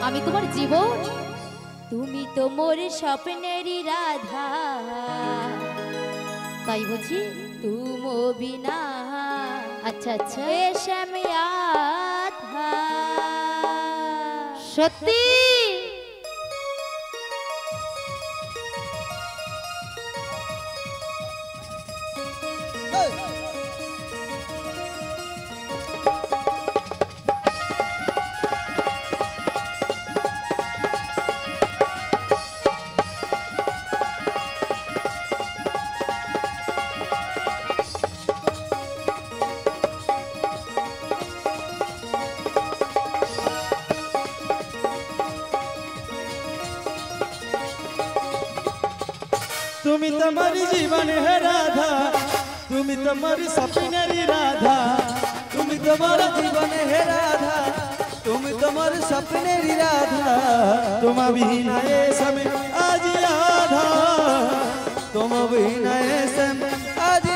আমি তোমার জীবন। তুমি তো মোর স্বপ্নেরই রাধা, তাই বুঝি? তুমো বিনা আচ্ছা আচ্ছা, এসম আধা। সত্যি? এই, তুমি তোমারি জীবন হে রাধা, তুমি তোমারি স্বপ্নেরই রাধা, তুমি তোমার জীবনে হে রাধা, তুমি তোমার স্বপ্নেরই রাধা। তোমা বিনা এ समय आज याद आधा तुम अभिनय से आज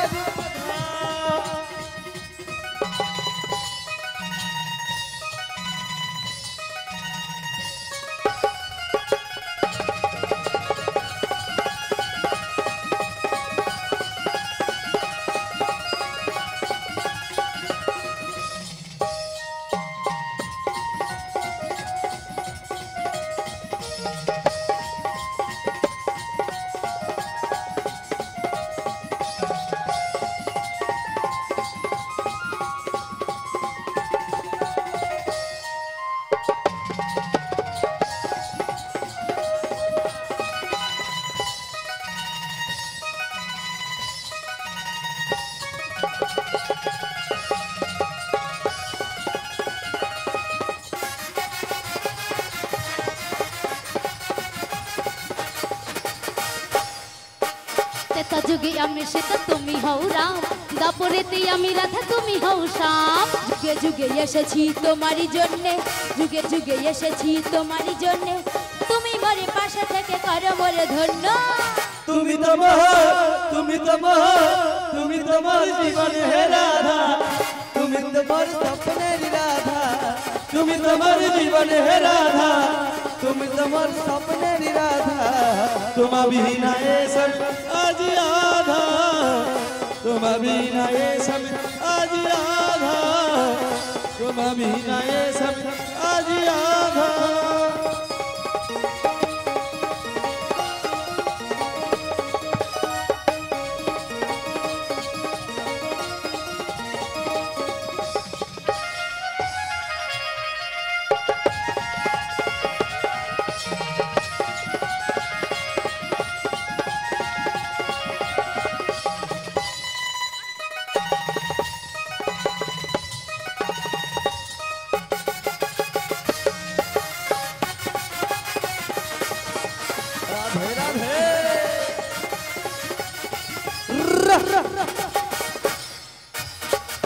তেতা যুগে আমি সেটা তুমি হও রাম, দাপরেতে আমি রাধা তুমি হও শ্যাম। যুগে যুগে এসেছি তোমারই জন্যে, যুগে যুগে এসেছি তোমারই জন্যে, তুমি মরে পাশে থেকে করো মরে ধন্য। তুমি তো মহ তুমি তো মহ তুমি তোমার জীবনে হে রাধা, তুমি তোমার স্বপ্নের রাধা, তুমি তোমার জীবনে হে রাধা, তুমি তোমার স্বপ্নের রাধা। তোমা বিনা এ সব আজ আধা, তোমা বিনা এ সব আজ আধা, তোমা বিনা এ সব আজ আধা।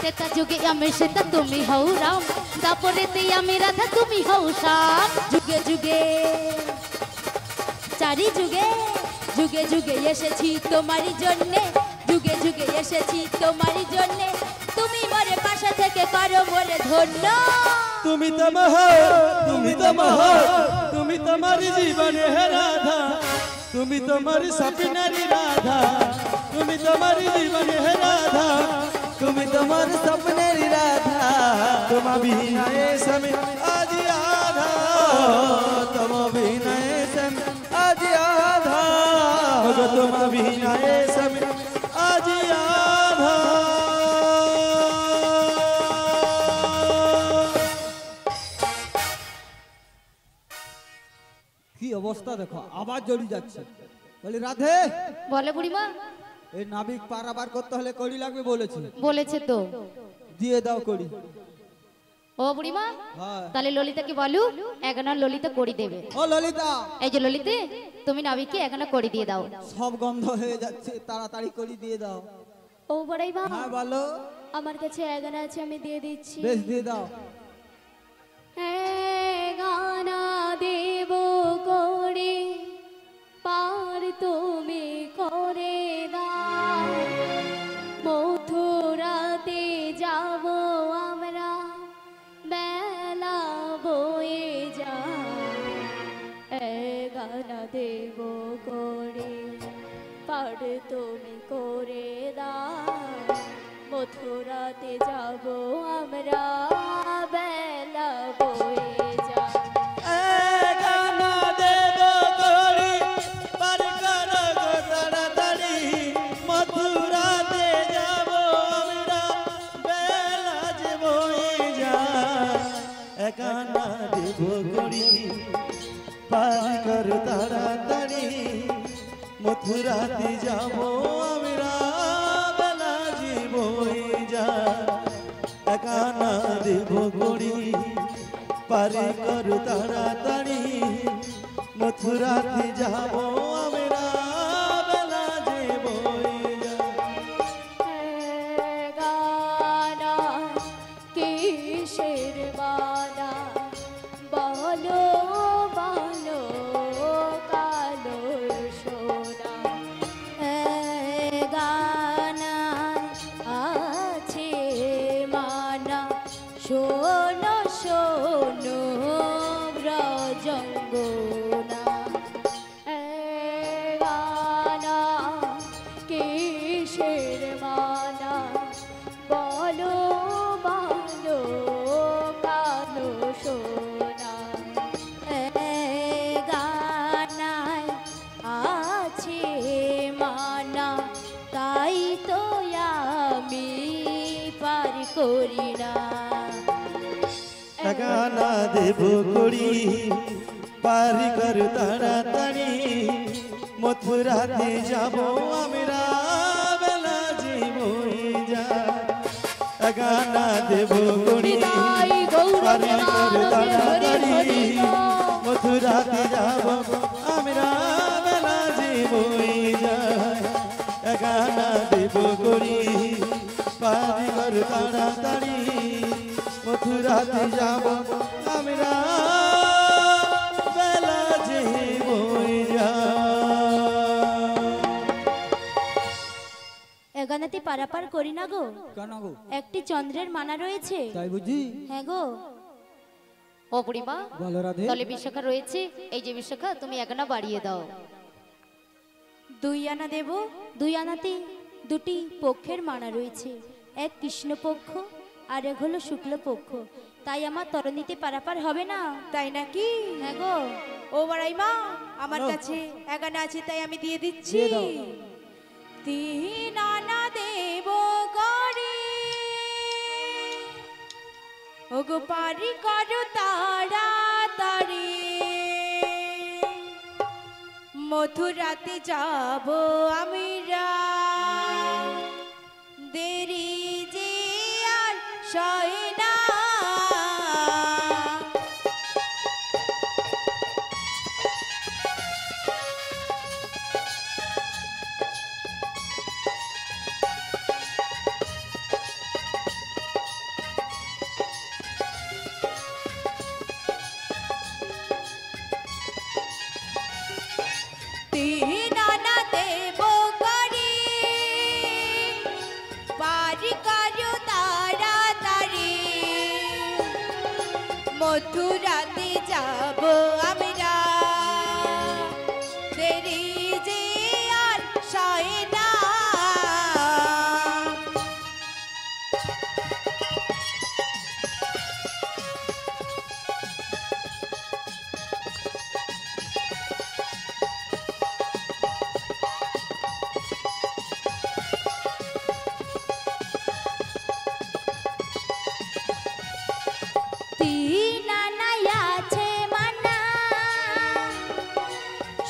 তেতা যুগে আমি সেটা তুমি হও রাম, দাপরেতে আমি রাধা তুমি হও শ্যাম। যুগে যুগে চারি যুগে, যুগে যুগে এসেছি তোমারই জন্যে, যুগে যুগে এসেছি তোমারই জন্যে, তুমি মরে পাশে থেকে করো মরে ধন্য। তুমি তো মহ তুমি তো মহ তুমি তোমার জীবনে হে রাধা, তুমি তোমার স্বপ্নের রাধা, তুমি তোমার জীবনে হে রাধা, তুমি তোমার স্বপ্নের রাধা। তোমা বিনা এ समय आज आधा, तुम बिना ए समय आज आधा, तुम बिना ए समय आज आधा। কি অবস্থা দেখো, আবার জড়িয়ে যাচ্ছে। বলি রাধে, বলে বুড়িমা। এই নাবিক পারাবার করতে হলে কড়ি লাগবে বলেছি, বলেছে তো। দিয়ে দাও কড়ি। ও বুড়িমা, হ্যাঁ। তাহলে ললিতাকে বলো এগানা ললিতা করি দেবে। ও ললিতা, এই যে ললিতে, তুমি নাবিককে এগানা করি দিয়ে দাও। সব গন্ধ হয়ে যাচ্ছে, তাড়াতাড়ি কড়ি দিয়ে দাও। ও বড়াই বা, হ্যাঁ বলো। আমার কাছে এগানা আছে, আমি দিয়ে দিচ্ছি। বেশ দিয়ে দাও। গানা দেব করে পার তুমি করে দাও, মথুরাতে যাব আমরা বেলা বয়ে যায়। গানা দেব করে পার তুমি করে দাও, মথুরাতে যাব আমরা বেলা বয়ে যায়। গানা দেব করি পার করো গো তাড়াতাড়ি, মথুরাতে যাব আমরা বেলা যে বয়ে যায়। গানা দেব করি পার করো তাড়াতাড়ি, মথুরাতে যাব আমরা বেলা যে বয়ে যায়। গানা দেব করি পারি করু তাড়াতাড়ি, মথুরাতে যাব আমরা বেলা যে বয়ে যায়। গানা কিসের বানা বলো বলো কালো জঙ্গনা গানা কিসের মানা বলো বলো কালো সোনা গানায় আছে মানা তাই তো আমি পার করি না গানা দেব করি পারি কর তাড়াতাড়ি মথুরাতে যাব আমরা বেলা জীব যা গানা দেব করি পারি কর তাড়াতাড়ি মথুরাতে যাব আমরা বেলা জীব যা গানা দেব করি পারি কর তাড়াতাড়ি মথুরাতে যাব আমরা বেলা যে বই যা এগানাতে পারাপার করি না গো কেন গো? একটি চন্দ্রের মানা রয়েছে তাই বুঝি? হ্যাঁ গো ও বুড়িমা, বলো রাধে। তলে বিশাখা রয়েছে, এই যে বিশাখা তুমি একনা বাড়িয়ে দাও। 2 আনা দেব। 2 আনাতে দুটি পক্ষের মানা রয়েছে, এক কৃষ্ণ পক্ষ আর এক হলো শুক্ল পক্ষ, তাই আমার তরণীতে পারাপার হবে না। তাই নাকি? হ্যাঁ গো। ও বড়াই মা, আমার কাছে 1 আনা আছে, তাই আমি দিয়ে দিচ্ছি। দিয়ে দাও। 3 আনা দেব গড়ে ওগো পারি করো তাড়াতাড়ি মথুরাতে যাব আমরা দেরি যে আর সয় না মথুরাতে যাব আমরা দেরি যে আর সয় না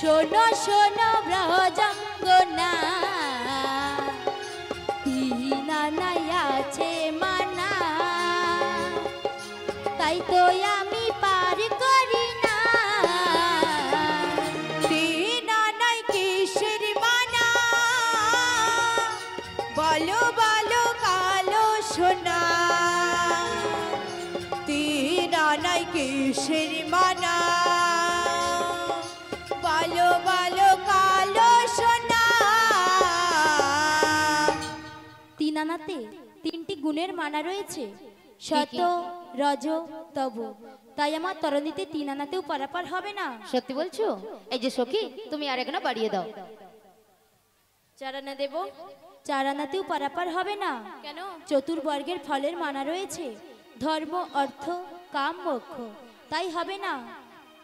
শোনো শোনো ব্রজঙ্গনা 3 আনায় আছে মানা তাই তো আমি পার করি না 3 আনায় কিসের মানা বলো বলো কালো সোনা 3 আনায় কিসের মানা বলো বলো কালো সোনা 3 আনাতে 3টি গুণের মানা রয়েছে শত রজ তব তাই আমার তরণীতে 3 আনাতেও পারাপার হবে না। সত্যি বলছো? এই যে সখী তুমি আর একনা বাড়িয়ে দাও। 4 আনা দেব। 4 আনাতেও পারাপার হবে না। কেন? চতুর্বর্গের ফলের মানা রয়েছে ধর্ম অর্থ কাম মোক্ষ তাই হবে না।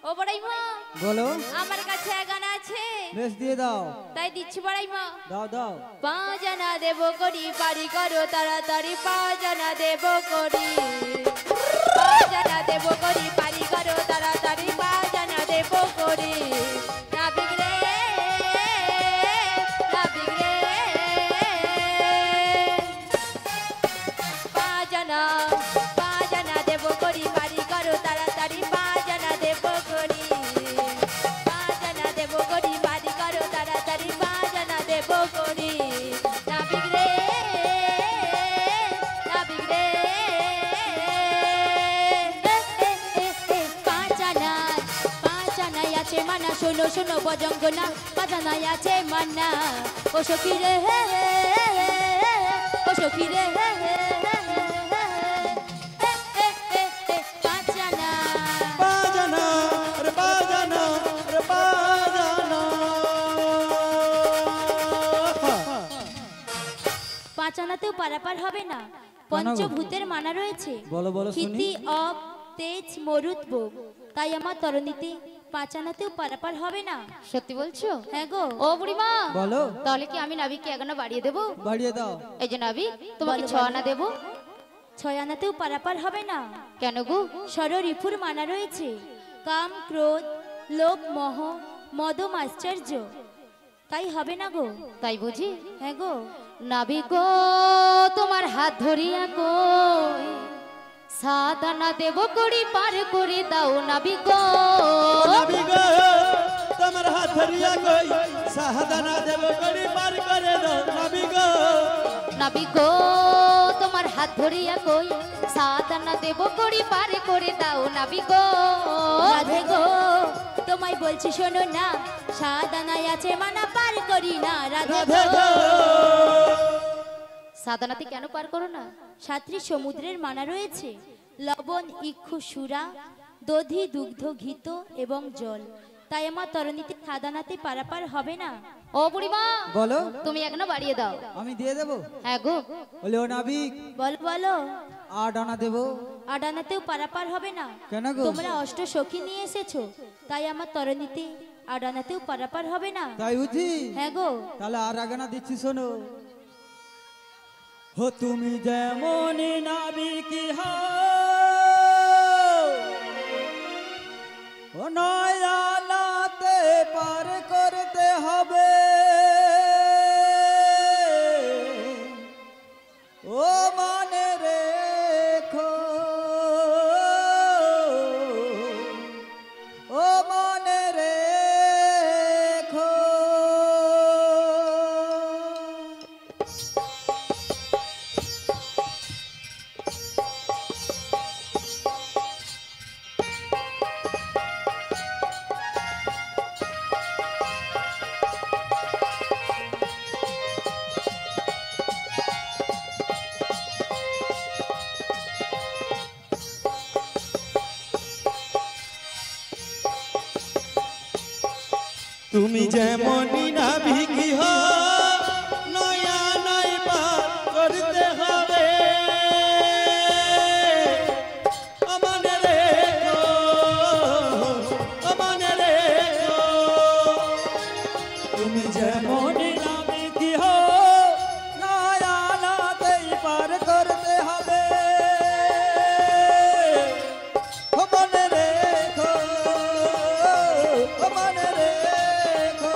ও বড়াই মা, বলো। আমার কাছে 1 আনা আছে, বেশ দিয়ে দাও। তাই দিচ্ছি বড়াই মা। দাও দাও। 5 আনা দেব করি পারি করো তাড়াতাড়ি 5 আনা দেব করি 5 আনা দেব করি পারি করো তাড়াতাড়ি 5 আনা দেব করি না বিগড়ে 5 আনা দেব করি পারি করো তাড়াতাড়ি 5 আনা দেব করি 5 আনা দেব করি পারি করো তাড়াতাড়ি 5 আনা দেব করি না বিগড়ে 5 আনায় আছে মানা শোনো শোনো বজঙ্গনা 5 আনায় আছে মানা ও সখী রে ও সখী রে 5 আনা 5 আনা আনাতেও পারাপার হবে না। পঞ্চভূতের মানা রয়েছে, বলো বলো শুনি। ক্ষিতি অপ তেজ মরুত বোগ, তাই আমার তরণীতে 5 আনাতেও পারাপার হবে না। সত্যি বলছো? হ্যাঁ গো। ও বুড়িমা, বলো। তাহলে কি আমি নাবিককে 1 আনা বাড়িয়ে দেবো? বাড়িয়ে দাও। এই যে নাবিক, তোমাকে বলো, 6 বলো। আনা দেবো। 6 আনাতেও পারাপার হবে না। কেন গো? ষড়রিপুর মানা রয়েছে, কাম ক্রোধ লোভ মোহ মদ আশ্চর্য, তাই হবে না গো। তাই বুঝি? হ্যাঁ গো। নাবিক গো, তোমার হাত ধরিয়া কই 7 আনা দেবো করি পার করে দাও নাবিক গো। নবী গো তোমার হাত ধরিয়া কই সাহাদানা দেব করি পার করে দাও নবী গো। নাবিক গো, তোমার হাত ধরিয়া কই 7 আনা দেবো করি পার করে দাও নাবিক গো। রাধে গো তোমায় বলছি শোনো না, 7 আনায় আছে মানা পার করি না। রাধে রাধে গো। গো 7 আনাতে কেন পার করো না? 7টি সমুদ্রের মানা রয়েছে, লবণ ইক্ষু সুরা দধি দুগ্ধ ঘিত এবং জল, তাই আমার তরণীতে 7 আনাতে পারাপার হবে না। ও বুড়িমা, বলো। তুমি 1 আনা বাড়িয়ে দাও। আমি দিয়ে দেবো। হ্যাঁ গো। বলে ও নাবিক, বলো বলো। 8 আনা দেবো। 8 আনাতেও পারাপার হবে না। কেন গো? তোমরা অষ্ট সখী নিয়ে এসেছো, তাই আমার তরণীতে 8 আনাতেও পারাপার হবে না। তাই বুঝি? হ্যাঁ গো। তাহলে আর আগে না দিচ্ছি শোনো। হো তুমি যেমন নাবিকি হও, ও নয়ানাতে পার করতে হবে। ও মানে রেখো, ও মানে রেখো। তুমি যেমনই নাবিকি হও নয়া নাই পার করতে হবে। আমানে রেখো, আমানে রেখো। তুমি যেমনই নাবিকি হও নয়ানাতেই পার করতে হবে। ও মনে রেখো, ও মনে রেখো।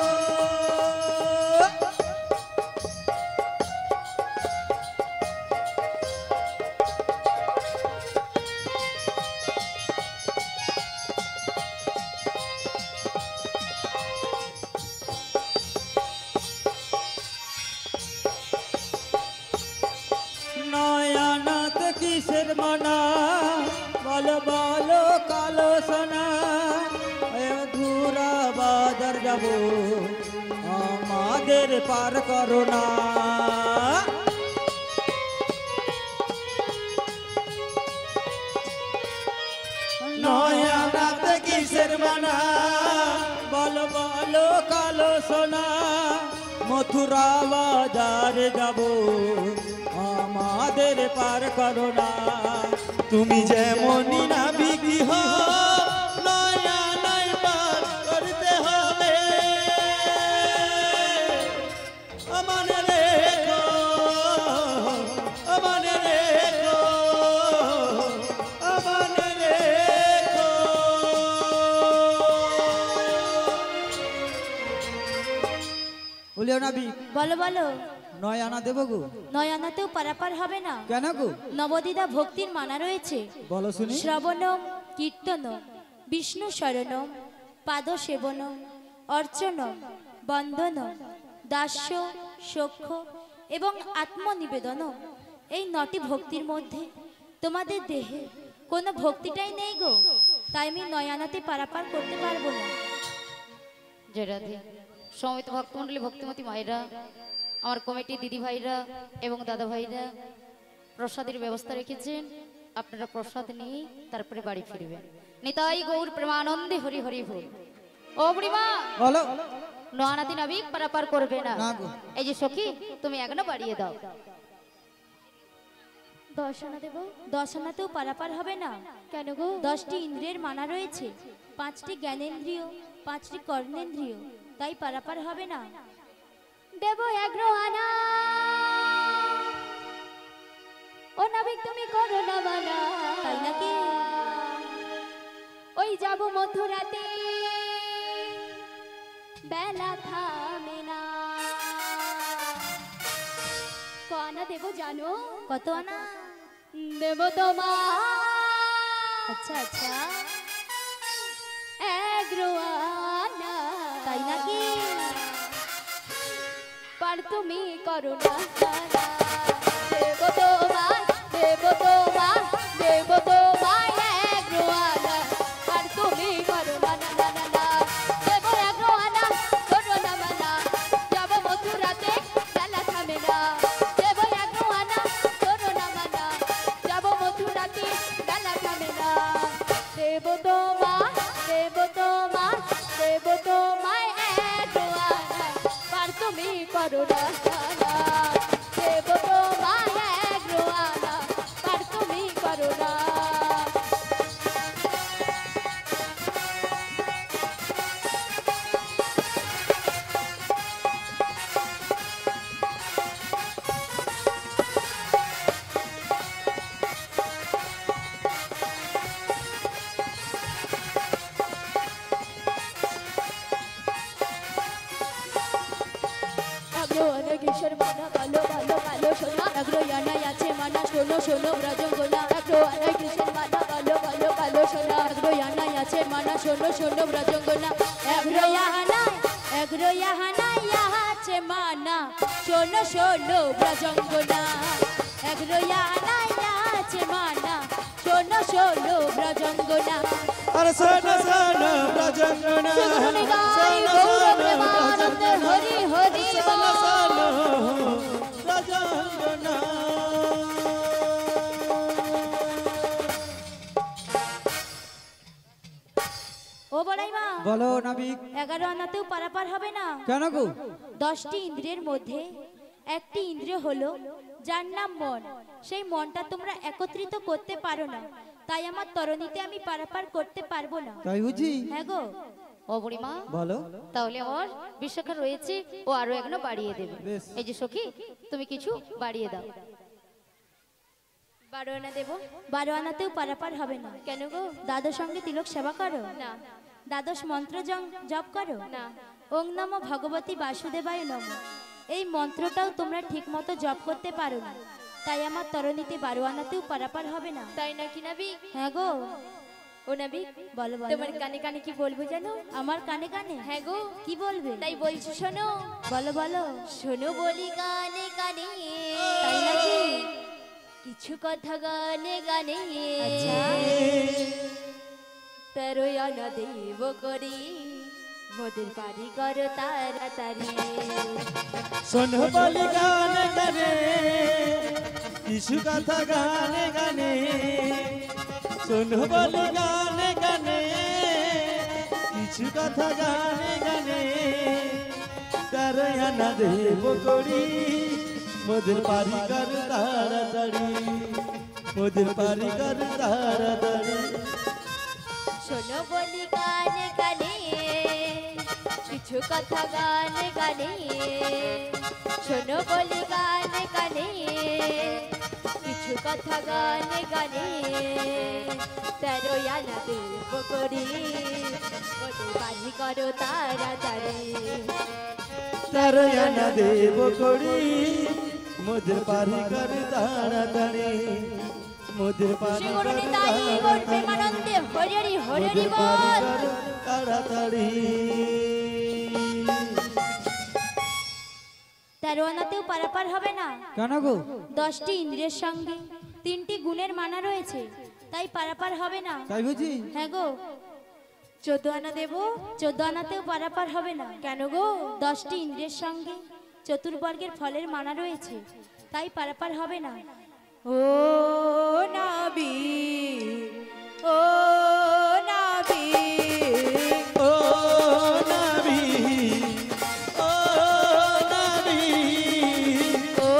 নয়ানাথ কিসের মানা, বলো বলো কালো সোনা। ধুরা বাজার যাব, আমাদের পার করো না। নয়ানাতে কিসের মানা, বলো বলো কালো সোনা। মথুরা বাজার যাব, আমাদের পার করো না। তুমি যেমনই নাবিকি হও নয়া নাই পার করতে হবে। আমানে রেখো, আমানে রেখো, আমানে রেখো। বলিও নাবি, বলো বলো। 9 আনা দেবো গো। 9 আনাতেও পারাপার হবে না। কেন গো? নবদিদা ভক্তির মানা রয়েছে, বলো শুনি। শ্রবণম কীর্তনম বিষ্ণু শরণম পাদ সেবনম অর্চনম বন্দনম দাস্য সখ্য এবং আত্মনিবেদনম। এই 9টি ভক্তির মধ্যে তোমাদের দেহে কোনো ভক্তিটাই নেই গো, তাই আমি 9 আনাতে পারাপার করতে পারবো না। জয় রাধে। সমবেত ভক্তমণ্ডলী, ভক্তিমতী মায়েরা, আমার কমিটির দিদি ভাইরা এবং দাদা ভাইরা প্রসাদের ব্যবস্থা রেখেছেন। আপনারা প্রসাদ নিয়ে তারপরে বাড়ি ফিরবেন। নিতাই গৌর প্রেমানন্দে হরি হরি বল। ও বুড়িমা, বলো। 9 আনাতে নাবিক পারাপার করবে না। না গো। এই যে সখী, তুমি 1 আনা বাড়িয়ে দাও। 10 আনা দেব। 10 আনাতেও পারাপার হবে না। কেন গো? 10টি ইন্দ্রিয়ের মানা রয়েছে, 5টি জ্ঞানেন্দ্রিয়, 5টি কর্ণেন্দ্রিয়, তাই পারাপার হবে না। দেব 11 আনা। ও নাবিক তুমি করো না মানা। তাই নাকি? ওই যাব মথুরাতে, বেলা থামে না। ক আনা দেব জানো? কত আনা? দেব তোমার আচ্ছা আচ্ছা, 11 আনা। তাই নাকি? পার তুমি করো না মানা। দেব তোমার, দেব তোমার, দেব তোমার 11 আনা। পার তুমি করো না না না না না। দেব 11 আনা, করো না মানা। যাব মথুরাতে, বেলা থামে না। দেব 11 আনা, করো না মানা। যাব মথুরাতে, বেলা থামে না। দেব তোমার, দেব তোমার, দেব তোমার 11 আনা। পার তুমি করো না মানা। দেব তোমার 11 আনা। পার তুমি করো না। আগ্রহ কিশোর মানা, ভালো ভালো ভালো শোনা। আগ্রয়ানায় আছে মানা, শোনো শোনো ব্রজঙ্গনা। আগ্রহ কিশোর মানা, ভালো ভালো ভালো শোনা। আগ্রয়ানায় আছে মানা, শোনো শোনো ব্রজঙ্গনা। আগ্রয়ানায়, আগ্রয়ানায় আছে মানা, শোনো শোনো ব্রজঙ্গনা। আগ্রয়ানায় আছে মানা, শোনো শোনো ব্রজঙ্গনা। अरे सोना सोना ब्रजंगना শুনে গাই গৌর প্রেমানন্দে হরি হরি सोना বল। सोना ब्रजंगना ও বড়াই মা, বলো নাবিক। 11 আনাতেও পারাপার হবে না। কেন গো? 10টি ইন্দ্রিয়ের মধ্যে একটি ইন্দ্রিয় হলো যার নাম মন। সেই মনটা তোমরা একত্রিত করতে পারো না, তাই আমার তরণীতে আমি পারাপার করতে পারবো না। তাই বুঝি? হ্যাঁ গো। ও বুড়িমা, বলো। তাহলে আমার বিশ্বকার রয়েছে, ও আরো এগুলো বাড়িয়ে দেবে। বেশ। এই যে সখী, তুমি কিছু বাড়িয়ে দাও। 12 আনা দেব। 12 আনাতেও পারাপার হবে না। কেন গো? দাদর সঙ্গে তিলক সেবা করো না দ্বাদশ মন্ত্র জপ করো না। ওং নমো ভগবতী বাসুদেবায় নমঃ। এই মন্ত্রটাও তোমরা ঠিক মতো জপ করতে পারো না, তাই আমার তরণীতে 12 আনাতেও পারাপার হবে না। তাই নাকি নাবিক? হ্যাঁ গো। ও নাবিক, বলো বলো। তোমার কানে কানে কি বলবো জানো? আমার কানে কানে? হ্যাঁ গো। কি বলবে? তাই বলছি শোনো। বলো বলো। শোনো বলি গানে গানে, তাই নাকি? কিছু কথা গানে গানে। আচ্ছা। 13 আনা দেব করি, মোদের বাড়ি করো তাড়াতাড়ি। सुन बोली गाने गाने किसु कथा गाने गाने सुन बोली गाने गाने किसु कथा गाने गाने तारया ना देव कोड़ी मोदिर पारी कर ताराताड़ी मोदिर पारी कर ताराताड़ी শোনো বলি গানে গানে, কিছু কথা গানে গানে। শোনো বলি গানে গানে, কিছু কথা গানে গানে। 13 আনা দেব করি, মোদের বাড়ি করো তাড়াতাড়ি। तारया ना देव कोड़ी मोदिर पारी कर ताराताड़ी मोदिर पारी कर শ্রী তাই গৌর প্রেমানন্দে হরি হরি হরি হরি বল। তাড়াতাড়ি 13 আনাতেও পারাপার হবে না। কেন গো? 10টি ইন্দ্রিয়ের সঙ্গে 3টি গুণের মানা রয়েছে, তাই পারাপার হবে না। তাই বুঝি? হ্যাঁ গো। 14 আনা দেব। 14 আনাতেও পারাপার হবে না। কেন গো? 10টি ইন্দ্রিয়ের সঙ্গে চতুর্বর্গের ফলের মানা রয়েছে, তাই পারাপার হবে না। ও নাবি, ও নাবি, ও নবী ও নবী ও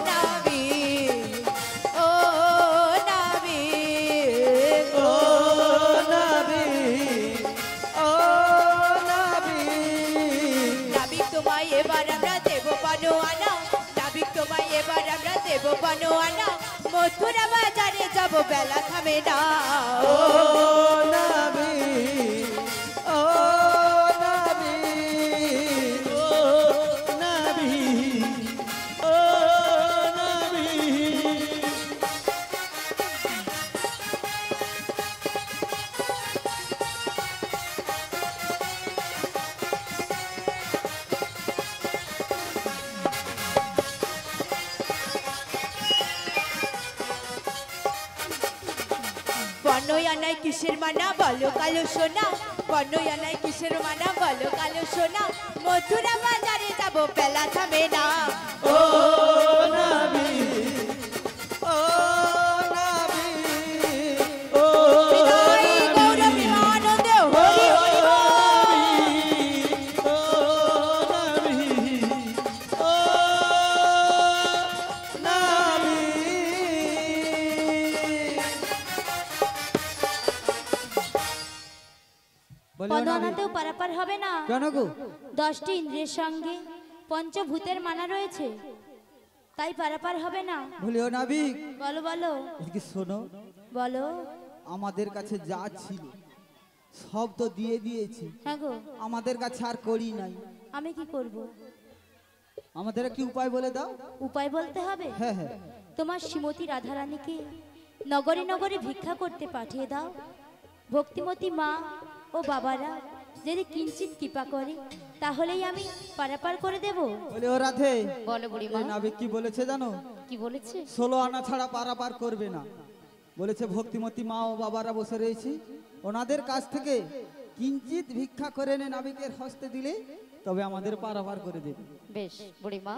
নাবি, ও বনোয়ানা নাবিক তোমায় এবার আমরা দেব বনোয়ানা মথুরা বাজারে যাব বেলা থামে না ও নবী ও নবী ও নবী ও নবী বনোয়ানায় কিসের মানা বলো কালো সোনা বনোয়ানায় কিসের মানা বলো কালো সোনা মথুরা বাজারে যাব বেলা থামে না ও নবী ও নবী ও বিদায় গৌরবী আনন্দে হরি হরি ও নবী ও নবী বনোয়ানাতেও পারাপার হবে না কেন গো 10টি ইন্দ্রিয়ের সঙ্গে পঞ্চভূতের মানা রয়েছে তাই পারাপার হবে না বলিও নাবিক বলো বলো এদিকে শোনো বলো আমাদের কাছে যা ছিল সব তো দিয়ে দিয়েছি হ্যাঁ গো আমাদের কাছে আর করি নাই আমি কি করব আমাদের কি উপায় বলে দাও উপায় বলতে হবে হ্যাঁ হ্যাঁ তোমার শ্রীমতী রাধারানীকে নগরে নগরে ভিক্ষা করতে পাঠিয়ে দাও ভক্তিমতী মা ও বাবারা যদি কিঞ্চিত কৃপা করে তাহলেই আমি পারাপার করে দেব বলে ও রাধে বলো বুড়িমা এই নাবিক কি বলেছে জানো কি বলেছে 16 আনা ছাড়া পারাপার করবে না বলেছে ভক্তিমতী মা ও বাবারা বসে রয়েছে ওনাদের কাছ থেকে কিঞ্চিত ভিক্ষা করে এনে নাবিকের হস্তে দিলে তবে আমাদের পারাপার করে দেবে বেশ বুড়িমা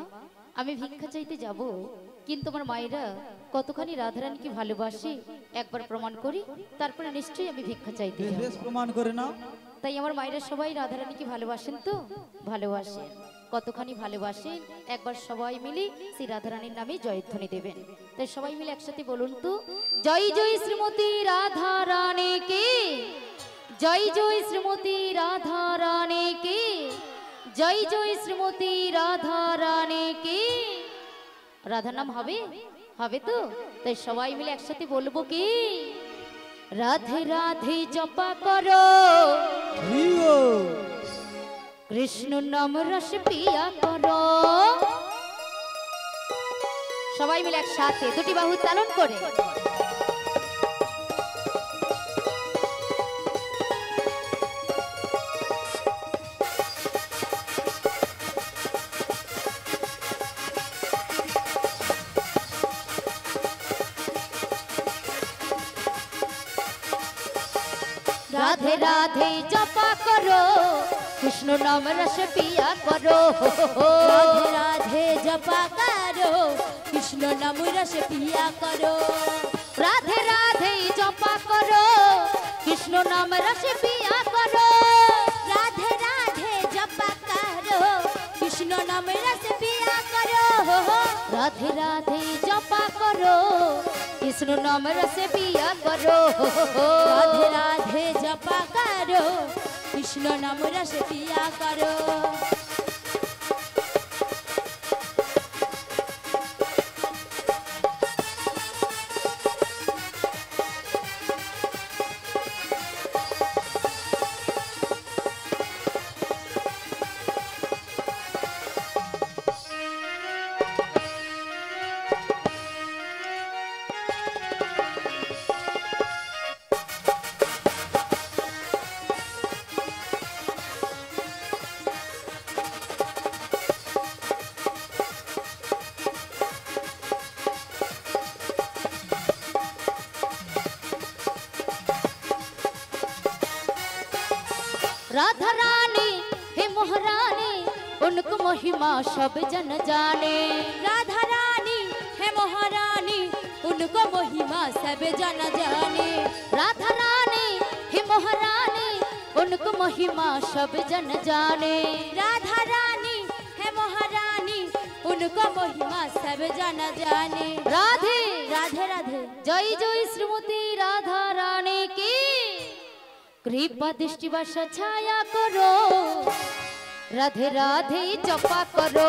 আমি ভিক্ষা চাইতে যাব কিন্তু আমার মায়েরা কতখানি রাধারানীকে ভালোবাসে একবার প্রমাণ করি তারপরে নিশ্চয়ই আমি ভিক্ষা চাইতে বেশ যাব বেশ প্রমাণ করে নাও তাই আমার মায়েরা সবাই রাধারানীকে ভালোবাসেন তো ভালোবাসেন কতখানি ভালোবাসেন একবার সবাই মিলে শ্রী রাধারানীর নামে জয়ধ্বনি দেবেন তাই সবাই মিলে একসাথে বলুন তো জয় জয় শ্রীমতী রাধারানী কি জয় জয় শ্রীমতী রাধারানী কি জয় জয় শ্রীমতী রাধারানী কি রাধা নাম হবে হবে তো তাই সবাই মিলে একসাথে বলবো কি রাধে রাধে জপা করো হিও কৃষ্ণ নাম রস পিয়া করো সবাই মিলে একসাথে দুটি বাহু তালন করে রাধে রাধে জপা করো কৃষ্ণ নাম রস পিয়া করো রাধে রাধে জপা করো কৃষ্ণ নাম রস পিয়া করো রাধে রাধে জপা করো কৃষ্ণ নাম রস পিয়া করো রাধে রাধে জপা করো কৃষ্ণ নাম রস পিয়া করো রাধে রাধে জপা করো কৃষ্ণ নাম রস পিয়া করো রাধে রাধে জপা করো কৃষ্ণ নাম রস পিয়া করো राधा रानी हे महारानी उनको महिमा सब जन जाने राधा रानी है महारानी उनको महिमा सब जन जाने राधा रानी हे महारानी उनको महिमा सब जन जाने राधा रानी है महारानी उनको महिमा सब जन जाने राधे राधे राधे जय जय श्रीमती राधा रानी की कृपा दृष्टि वर्ष छाया करो राधे राधे जपा करो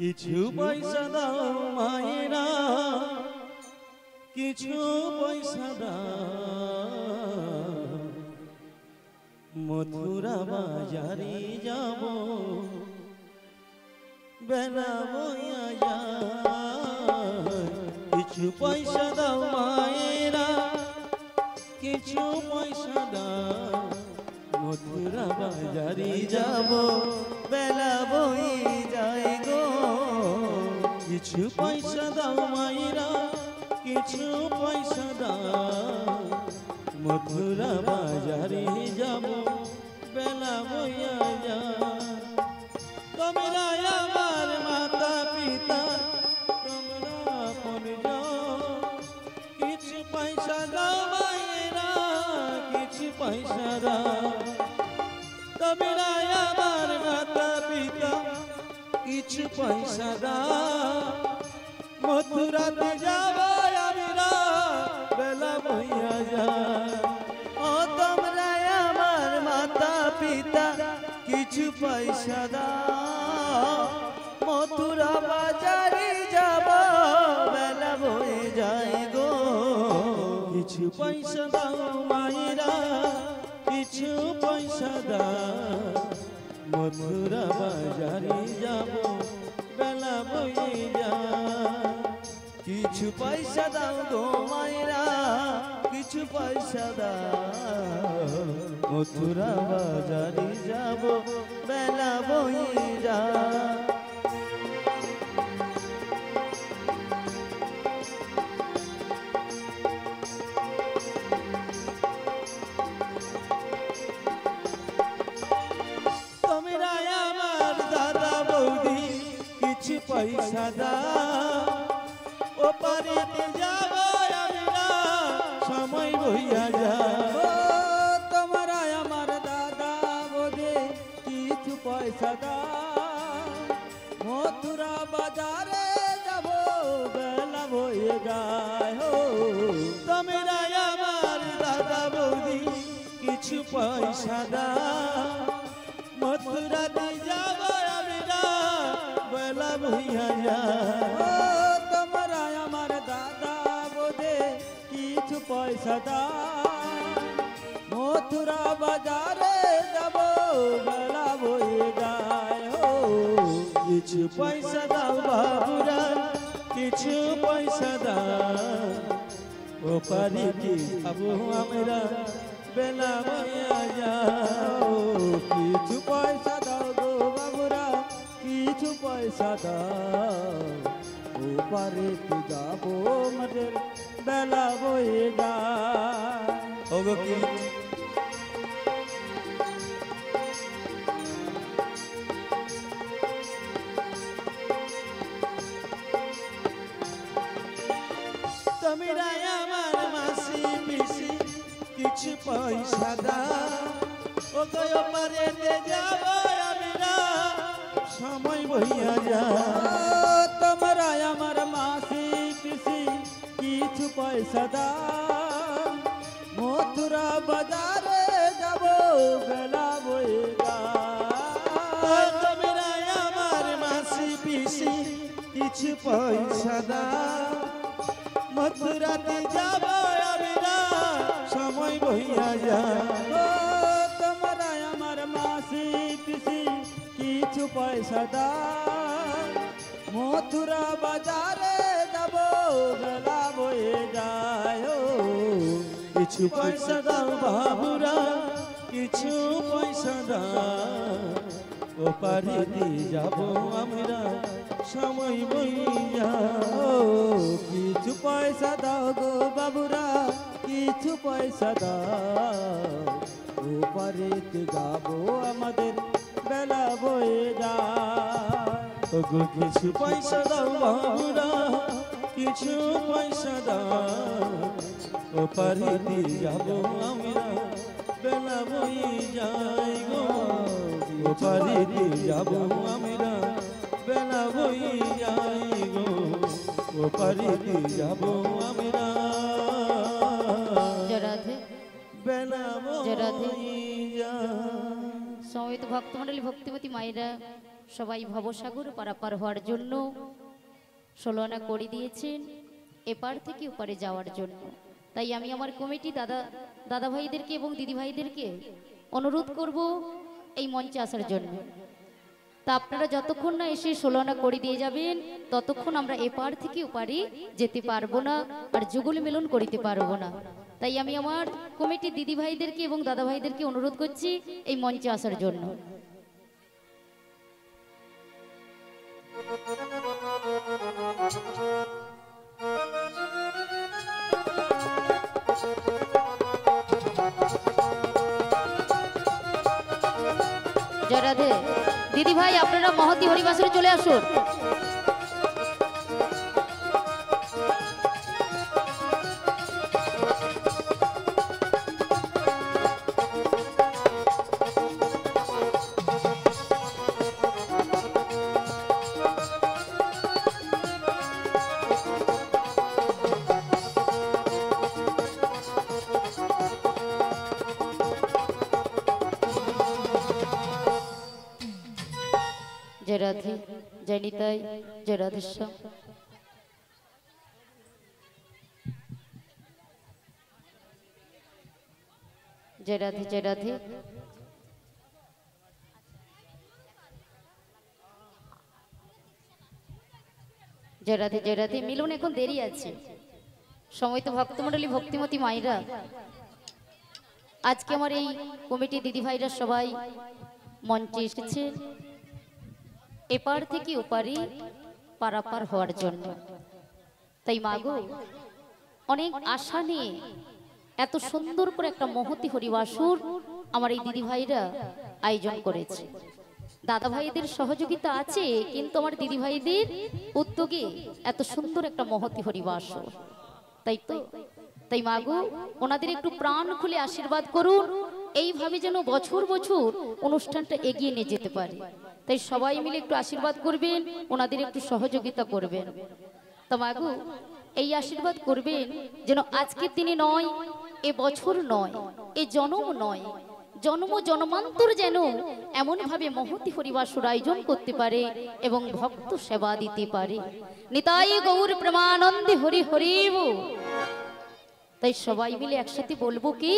কিছু পয়সা দাও মায়েরা, কিছু পয়সা দাও, মথুরা বাজারে যাব, বেলা বইয়া যায়। কিছু পয়সা দাও মায়েরা, কিছু পয়সা দাও, মথুরা বাজারে যাব, বেলা বই যায় গো। কিছু পয়সা দাও মায়েরা, কিছু পয়সা দাও, মথুরা বাজারে যাব, বেলা বইয়া যায়। তোমরা আমার মাতা পিতা, তোমরা আপনজন, কিছু পয়সা দাও মায়েরা, কিছু পয়সা দাও। তোমরা আমার মাতা পিতা, কিছু পয়সা দাও, মথুরাতে যাব আমরা, বেলা বইয়া যায়। ও তোমরা আমার মাতা পিতা, কিছু পয়সা দাও, মথুরা বাজারে যাব, বেলা বয়ে যায় গো। কিছু পয়সা দাও মায়েরা, কিছু পয়সা দাও, মথুরা বাজারে যাব, বেলা বয়ে যায়। কিছু পয়সা দাও গো মায়েরা, কিছু পয়সা দাও, মথুরা বাজারে যাব, বেলা বয়ে যায়। তোমরা আমার দাদা বৌদি, কিছু পয়সা দাও, ও পারেতে যাব আমরা, সময় বইয়া যায়। ও তোমরা আমার দাদা বৌদি, কিছু পয়সা দাও, মথুরা বাজারে যাব, বেলা বয়ে যায়। ও তোমরা আমার দাদা বৌদি, কিছু পয়সা দাও, মথুরাতে যাব আমরা, বেলা বইয়া যায়। ও তোমরা আমার দাদা বৌদি, কিছু পয়সা দাও, মথুরা বাজারে যাব, বেলা বয়ে যায়। ও কিছু পয়সা দাও বাবুরা, কিছু পয়সা দাও, ও পারিতে যাব আমরা, বেলা বইয়া যাও। কিছু পয়সা দাও গো বাবুরা, কিছু পয়সা দাও, ও পারেতে যাব আমাদের, বেলা বয়ে যায়। ওগো কি তোমরা আমার মাসি পিসি, কিছু পয়সা দাও, ও গো পারেতে যাব আমরা, সময় বইয়া যায়। তোমরা আমার মাসি পিসি, কিছু পয়সা দাও, মথুরা বাজারে যাব, বেলা বয়ে যায়। তোমরা আমার মাসি পিসি, কিছু পয়সা দাও, মথুরাতে যাব আমরা, সময় বইয়া যায়। ও তোমরা আমার মাসি পিসি, কিছু পয়সা দাও, মথুরা বাজারে যাব, বেলা বয়ে যায়। ও কিছু পয়সা দাও বাবুরা, কিছু পয়সা দাও, ও পারিতে যাব আমরা, সময় বইয়া। ও কিছু পয়সা দাও গো বাবুরা, কিছু পয়সা দাও, ও পারেতে যাব আমাদের, বেলা বয়ে যায়। ওগো কিছু পয়সা দাও বাবুরা, কিছু পয়সা দাও, ও পারিতে যাব আমরা, বেলা বইয়া যায় গো। ও পারিতে যাব আমরা, বেলা বইয়া যায় গো। ও পারিতে যাব আমরা, জয় রাধে। বেলা জয় রাধে। বইয়া যায়। সমবেত ভক্তমণ্ডলী, ভক্তিমতী মায়েরা, সবাই ভবসাগর পারাপার হওয়ার জন্য 16 আনা করে দিয়েছেন এপার থেকে ওপারে যাওয়ার জন্য। তাই আমি আমার কমিটি দাদা ভাইদেরকে এবং দিদি ভাইদেরকে অনুরোধ করব এই মঞ্চে আসার জন্য। তা আপনারা যতক্ষণ না এসে 16 আনা করে দিয়ে যাবেন ততক্ষণ আমরা এপার থেকে ওপারে যেতে পারবো না, আর যুগল মিলন করিতে পারবো না। তাই আমি আমার কমিটির দিদি ভাইদেরকে এবং দাদা ভাইদেরকে অনুরোধ করছি এই মঞ্চে আসার জন্য। জয় রাধে। দিদি ভাই আপনারা মহতি হরিবাসরে চলে আসুন। जय राधे, जय निताई, जय राधेश्याम। जय राधे, जय राधे। जय राधे, जय राधे। मिलन এখন দেরি আছে। সময় তো ভক্তমণ্ডলী ভক্তিমতী মায়েরা আজকে আমার এই কমিটি দিদি ভাইরা সবাই মঞ্চে এসেছে এপার থেকে ওপারে পারাপার হওয়ার জন্য। তাই মাগো অনেক আশা নিয়ে এত সুন্দর করে একটা মহতি হরিবাসর আমার এই দিদি ভাইরা আয়োজন করেছে। দাদা ভাইদের সহযোগিতা আছে, কিন্তু আমার দিদি ভাইদের উদ্যোগে এত সুন্দর একটা মহতি হরিবাসর। তাই মাগো ওনাদের একটু প্রাণ খুলে আশীর্বাদ করুন, এইভাবে যেন বছর বছর অনুষ্ঠানটা এগিয়ে নিয়ে যেতে পারে। তাই সবাই মিলে একটু আশীর্বাদ করবেন, ওনাদের একটু সহযোগিতা করবেন। তো মাগো এই আশীর্বাদ করবেন যেন আজকের দিনে নয়, এ বছর নয়, এ জন্ম নয়, জন্ম জন্মান্তর যেন এমন ভাবে মহতি হরিবাসর আয়োজন করতে পারে এবং ভক্ত সেবা দিতে পারে। নিতাই গৌর প্রেমানন্দে হরি হরি বল। তাই সবাই মিলে একসাথে বলবো কি,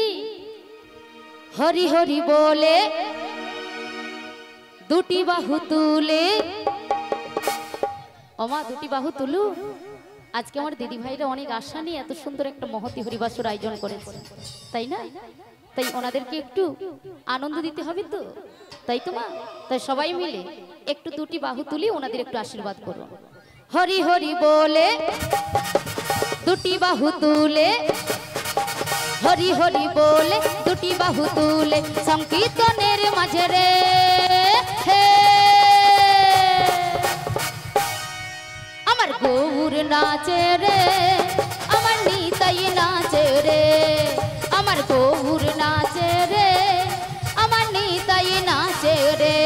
হরি হরি বলে দুটি বাহু তুলে। ওমা দুটি বাহু তুলু। আজকে আমার দিদি ভাইরা অনেক আশা নিয়ে এত সুন্দর একটা মহতি হরিবাসর আয়োজন করেছে, তাই না? তাই ওনাদেরকে একটু আনন্দ দিতে হবে তো, তাই তো মা? তাই সবাই মিলে একটু দুটি বাহু তুলি ওনাদের একটু আশীর্বাদ করুন। হরি হরি বলে দুটি বাহু তুলে, হরি হরি বলে দুটি বাহু তুলে, সংকীর্তনের মাঝে রে আমার গৌর নাচে রে, আমার নিতাই নাচে রে, আমার গৌর নাচে রে, আমার নিতাই নাচে রে।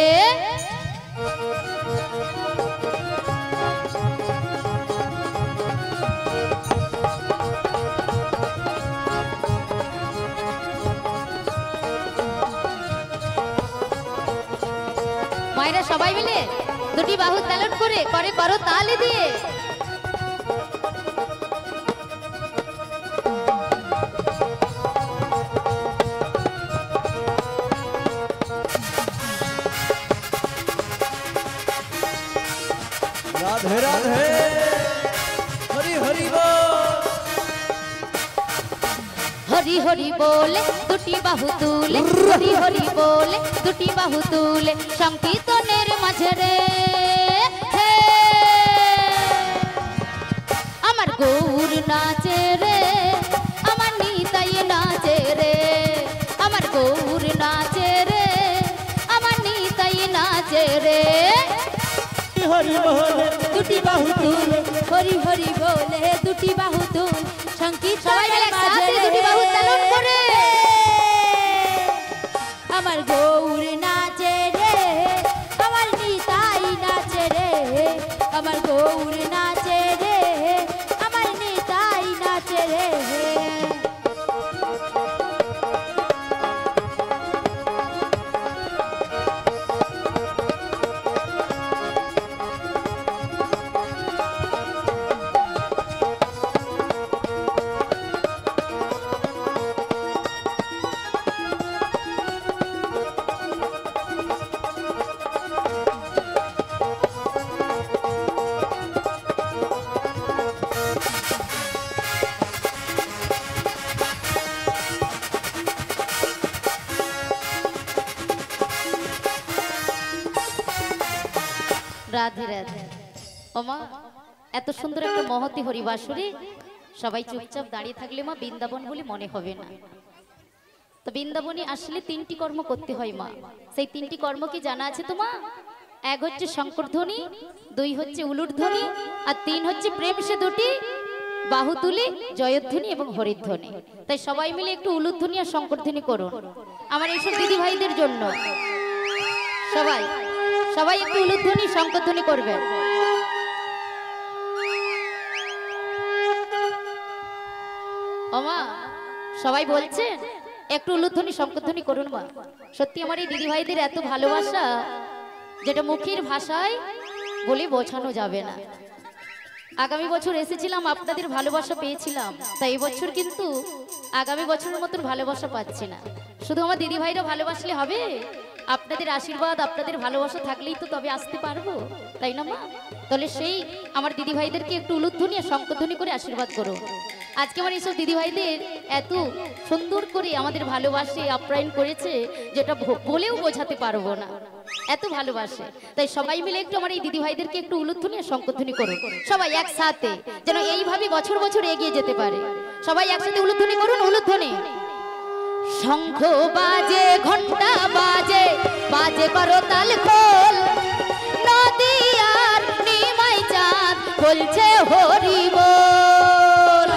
মায়েরা সবাই মিলে দুটি বাহু তালন করে করে করো তালে দিয়ে। राधे राधे हरि हरि बोल। हरि हरि बोले दुटी बाहु तुले, हरि हरि बोले दुटी बाहु तुले, संकीर्तनेर माझे रे আমার গৌর নাচে রে, আমার নিতাই নাচে রে, আমার গৌর নাচে রে, আমার নিতাই নাচে রে। हरि बोले দুটি বাহু তুলে, হরি হরি বলে দুটি বাহু তুল, সবাই মিলে সংকীর্তনের একসাথে মাঝে দুটি বাহু তালন করে। আমার গৌর নাচে রে, আমার নিতাই নাচে রে, আমার গৌর নাচে রে, আমার নিতাই নাচে রে। রাধে রাধে। ওমা, এত সুন্দর একটা মহতি হরিবাসরে সবাই চুপচাপ দাঁড়িয়ে থাকলে মা বৃন্দাবন বলে মনে হবে না। তো বৃন্দাবনে আসলে 3টি কর্ম করতে হয় মা। সেই 3টি কর্ম কি জানা আছে তো মা? 1 হচ্ছে শঙ্করধ্বনি, 2 হচ্ছে উলুধ্বনি, আর 3 হচ্ছে প্রেম সে দুটি বাহু তুলে জয়ধ্বনি এবং হরিধ্বনি। তাই সবাই মিলে একটু উলুধ্বনি আর শঙ্করধ্বনি করুন আমার এইসব দিদি ভাইদের জন্য। সবাই সবাই একটু উলুধ্বনি শঙ্করধ্বনি করবেন। ওমা, সবাই বলছেন একটু উলুধ্বনি শঙ্করধ্বনি করুন মা। সত্যি আমার এই দিদি ভাইদের এত ভালোবাসা যেটা মুখের ভাষায় বলে বোঝানো যাবে না। আগামী বছর এসেছিলাম, আপনাদের ভালোবাসা পেয়েছিলাম, তাই এই বছর কিন্তু আগামী বছরের মতন ভালোবাসা পাচ্ছি না। শুধু আমার দিদি ভাইরা ভালোবাসলে হবে? আপনাদের আশীর্বাদ, আপনাদের ভালোবাসা থাকলেই তো তবে আসতে পারবো, তাই না মা? তাহলে সেই আমার দিদি ভাইদেরকে একটু উলুধ্বনি আর শঙ্করধ্বনি করে আশীর্বাদ করো। আজকে আমার এইসব দিদি ভাইদের এত সুন্দর করে আমাদের ভালোবাসে আপ্যায়ন করেছে যেটা বলেও বোঝাতে পারবো না, এত ভালোবাসে। তাই সবাই মিলে একটু আমার এই দিদি ভাইদেরকে একটু উলুধ্বনি আর শঙ্করধ্বনি করুন সবাই একসাথে, যেন এইভাবে বছর বছর এগিয়ে যেতে পারে। সবাই একসাথে উলুধ্বনি করুন। উলুধ্বনি। শঙ্খ বাজে, ঘন্টা বাজে, বাজে করতাল খোল, নদিয়ার নিমাই চাঁদ বলছে হরি বল।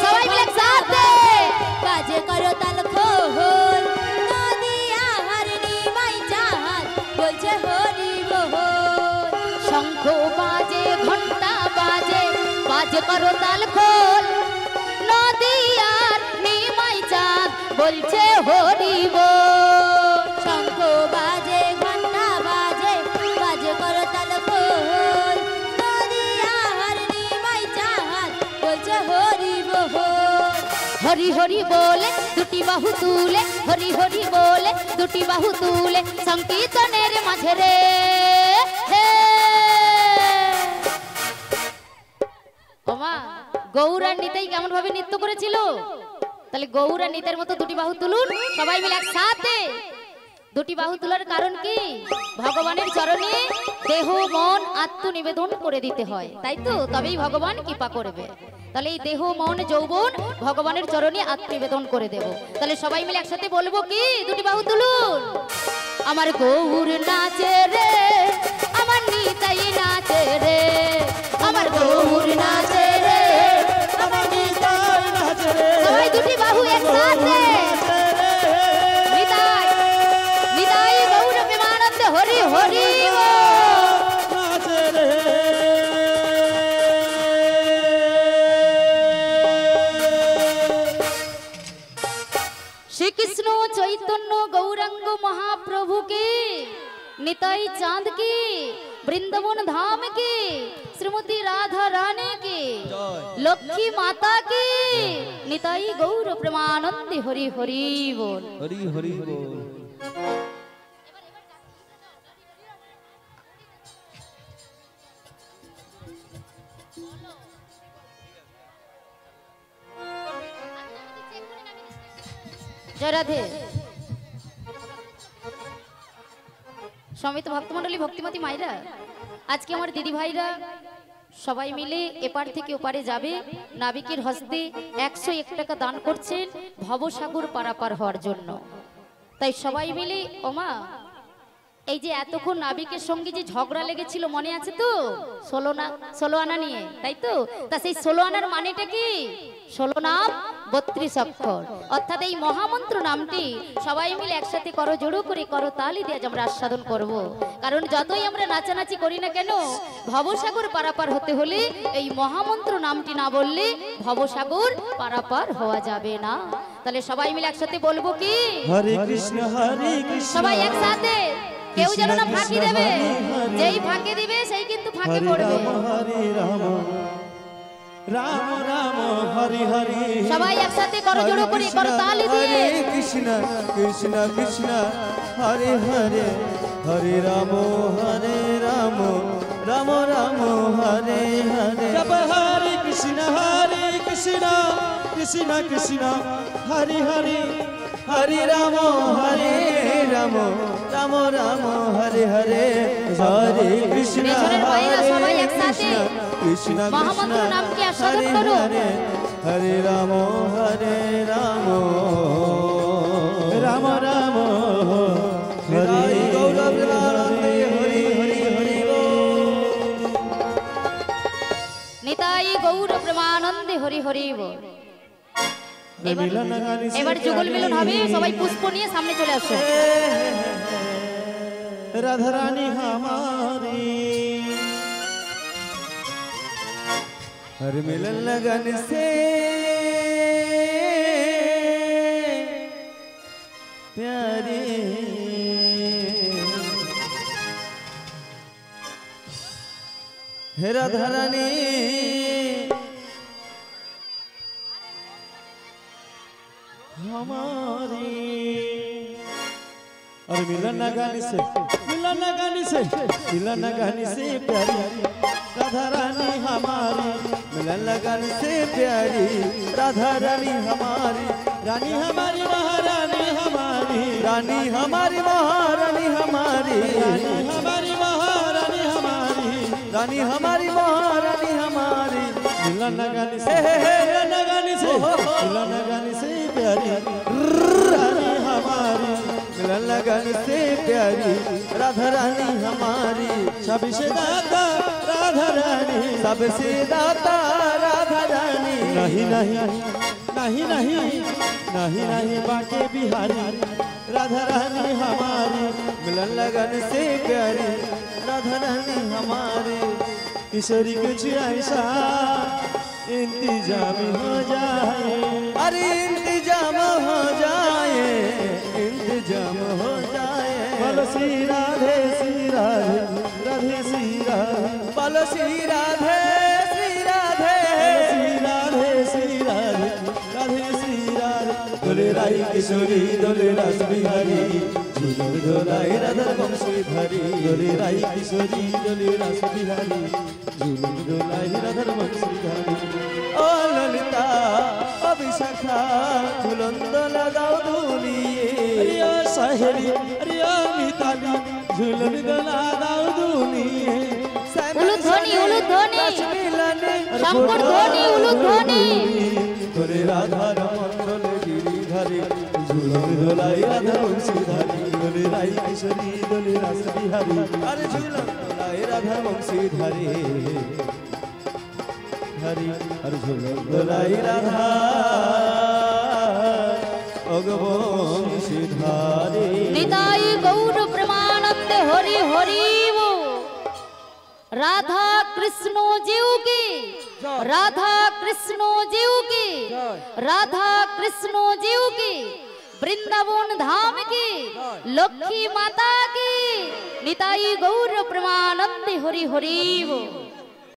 সবাই মিলে একসাথে বাজে করতাল খোল, নদিয়ার নিমাই চাঁদ বলছে হরি বল। শঙ্খ বাজে, ঘন্টা বাজে, বাজে করতাল খোল, নদিয়ার নিমাই চাঁদ বলছে হরি বল। শঙ্খ বাজে, ঘন্টা বাজে, বাজে করতাল খোল, নদিয়ার নিমাই চাঁদ বলছে হরি বল। হরি হরি বলে দুটি বাহু তুলে, হরি হরি বলে দুটি বাহু তুলে, সংকীর্তনের মাঝে রে ওমা, গৌর আর নিতাই কেমন ভাবে নৃত্য করেছিল? তাহলে গৌর আর নিতাইয়ের মতো দুটি বাহু তুলুন সবাই মিলে একসাথে। দুটি বাহু তোলার কারণ কি? ভগবানের চরণে দেহ মন আত্মনিবেদন করে দিতে হয়, তাই তো? তবেই ভগবান কৃপা করবে। তাহলে এই দেহ মন যৌবন ভগবানের চরণে আত্মনিবেদন করে দেব। তাহলে সবাই মিলে একসাথে বলবো কি? দুটি বাহু তুলুন। আমার গৌর নাচে রে, আমার নিতাই নাচে রে, আমার গৌর নাচে রে, আমার নিতাই নাচে রে। সবাই দুটি বাহু একসাথে। নিতাই নিতাই গৌর প্রেমানন্দ হরি হরি শ্রীকৃষ্ণ চৈতন্য গৌরাঙ্গ মহাপ্রভু কি, নিতাই চাঁদ কি, বৃন্দাবন ধাম কি, শ্রীমতী রাধা রানী কি, লক্ষ্মী মাতা কি, নিতাই গৌর প্রেমানন্দে হরি হরি বল। হরি হরি বল। জয় রাধে। সমিত ভক্তমণ্ডলী, ভক্তিমতী মায়েরা, আজকে আমার দিদি ভাইরা সবাই মিলে এপার থেকে ওপারে যাবে। নাবিকের হস্তে 101 টাকা দান করছেন ভবসাগর পারাপার হওয়ার জন্য। তাই সবাই মিলে, ওমা, এই যে এতক্ষণ নাবিকের সঙ্গে যে ঝগড়া লেগেছিল মনে আছে তো? 16 আনা নিয়ে, তাই তো? তা সেই 16 আনার মানেটা কি? 16 নাম 32 অক্ষর, অর্থাৎ এই মহামন্ত্র নামটি সবাই মিলে একসাথে করো, জোড়ো করে করো তালি দিয়ে আজ আমরা আস্বাদন করব। কারণ যতই আমরা নাচানাচি করি না কেন, ভবসাগর পারাপার হতে হলে এই মহামন্ত্র নামটি না বললে ভবসাগর পারাপার হওয়া যাবে না। তাহলে সবাই মিলে একসাথে বলবো কি? হরে কৃষ্ণ হরে কৃষ্ণ। সবাই একসাথে, কেউ যেন না ফাঁকি দেবে, যেই ফাঁকি দিবে সেই কিন্তু ফাঁকি পড়বে। হরে রাম রাম রাম হরে হরে। সবাই একসাথে করো, জোড়ো করে করো তালি দিয়ে। হরে কৃষ্ণ কৃষ্ণ কৃষ্ণ হরে হরে, হরে রাম রাম রাম হরে হরে। জপ হরে কৃষ্ণ কৃষ্ণ কৃষ্ণ কৃষ্ণ হরে হরে, हरे राम राम राम हरे हरे हरे कृष्ण পেছনের ভাইরা সবাই हरे একসাথে कृष्ण कृष्ण মহামন্ত্র নামকে আস্বাদন हरे করো। हरे हरे राम राम राम हरे गौरव हरे हरि हरि हरि নিতাই গৌর প্রেমানন্দে হরি হরি বল। এবার যুগল মিলন হবে, সবাই পুষ্প নিয়ে সামনে চলে আসো। राधा रानी हमारी हर मिलन लगन से प्यारी हे राधा रानी हमारी और मिलन गानी से प्यारी राधा रानी हमारी मिलन गानी से प्यारी राधा रानी हमारी रानी हमारी महारानी हमारी रानी हमारी महारानी हमारी रानी हमारी महारानी हमारी रानी हमारी महारानी हमारी मिलन गानी से प्यारी रानी हमारी मिलन लगन से प्यारी राधा रानी हमारी सबसे दाता राधा रानी सबसे दाता राधा रानी नहीं नहीं नहीं नहीं नहीं नहीं बाके बिहारी राधा रानी हमारी मिलन लगन से प्यारी राधा रानी हमारी किशोरी कुछ ऐसा इंतजाम हो जाए अरे इंतजाम हो जाए इंतजाम हो जाए बोलो श्री राधे राधे श्री राधे बोलो श्री राधे श्री राधे राधे श्री राधे दोले राई किशोरी दोले रस बिहारी झूलर डोलाई राधा वंशीधारी दोले राई किशोरी दोले रस बिहारी झूलर डोलाई राधा वंशीधारी ओ ललिता ओ विशाखा झूलन लगाओ दुनिये अरे ओ साहेरी अरे ओ मिताली झूलन लगाओ दुनिये উলুধ্বনি উলুধ্বনি শঙ্কর ধ্বনি উলুধ্বনি তোরে রাধা রমন গিরিধারী ঝুলন দোলাই রাধা বংশীধারী দোলে রাই কিশোরী দোলে রাস বিহারী আরে ঝুলন দোলাই রাধা বংশীধারী हरी हर झूलन दलाई राधा अगवंशीधारी নিতাই গৌর প্রেমানন্দে হরি হরি বল। রাধা কৃষ্ণ জিউ কি রাধা কৃষ্ণ জিউ কি রাধা কৃষ্ণ জিউ কি বৃন্দাবন ধাম কি লক্ষ্মী মাতা কি নিতাই গৌর প্রেমানন্দে হরি হরি বল।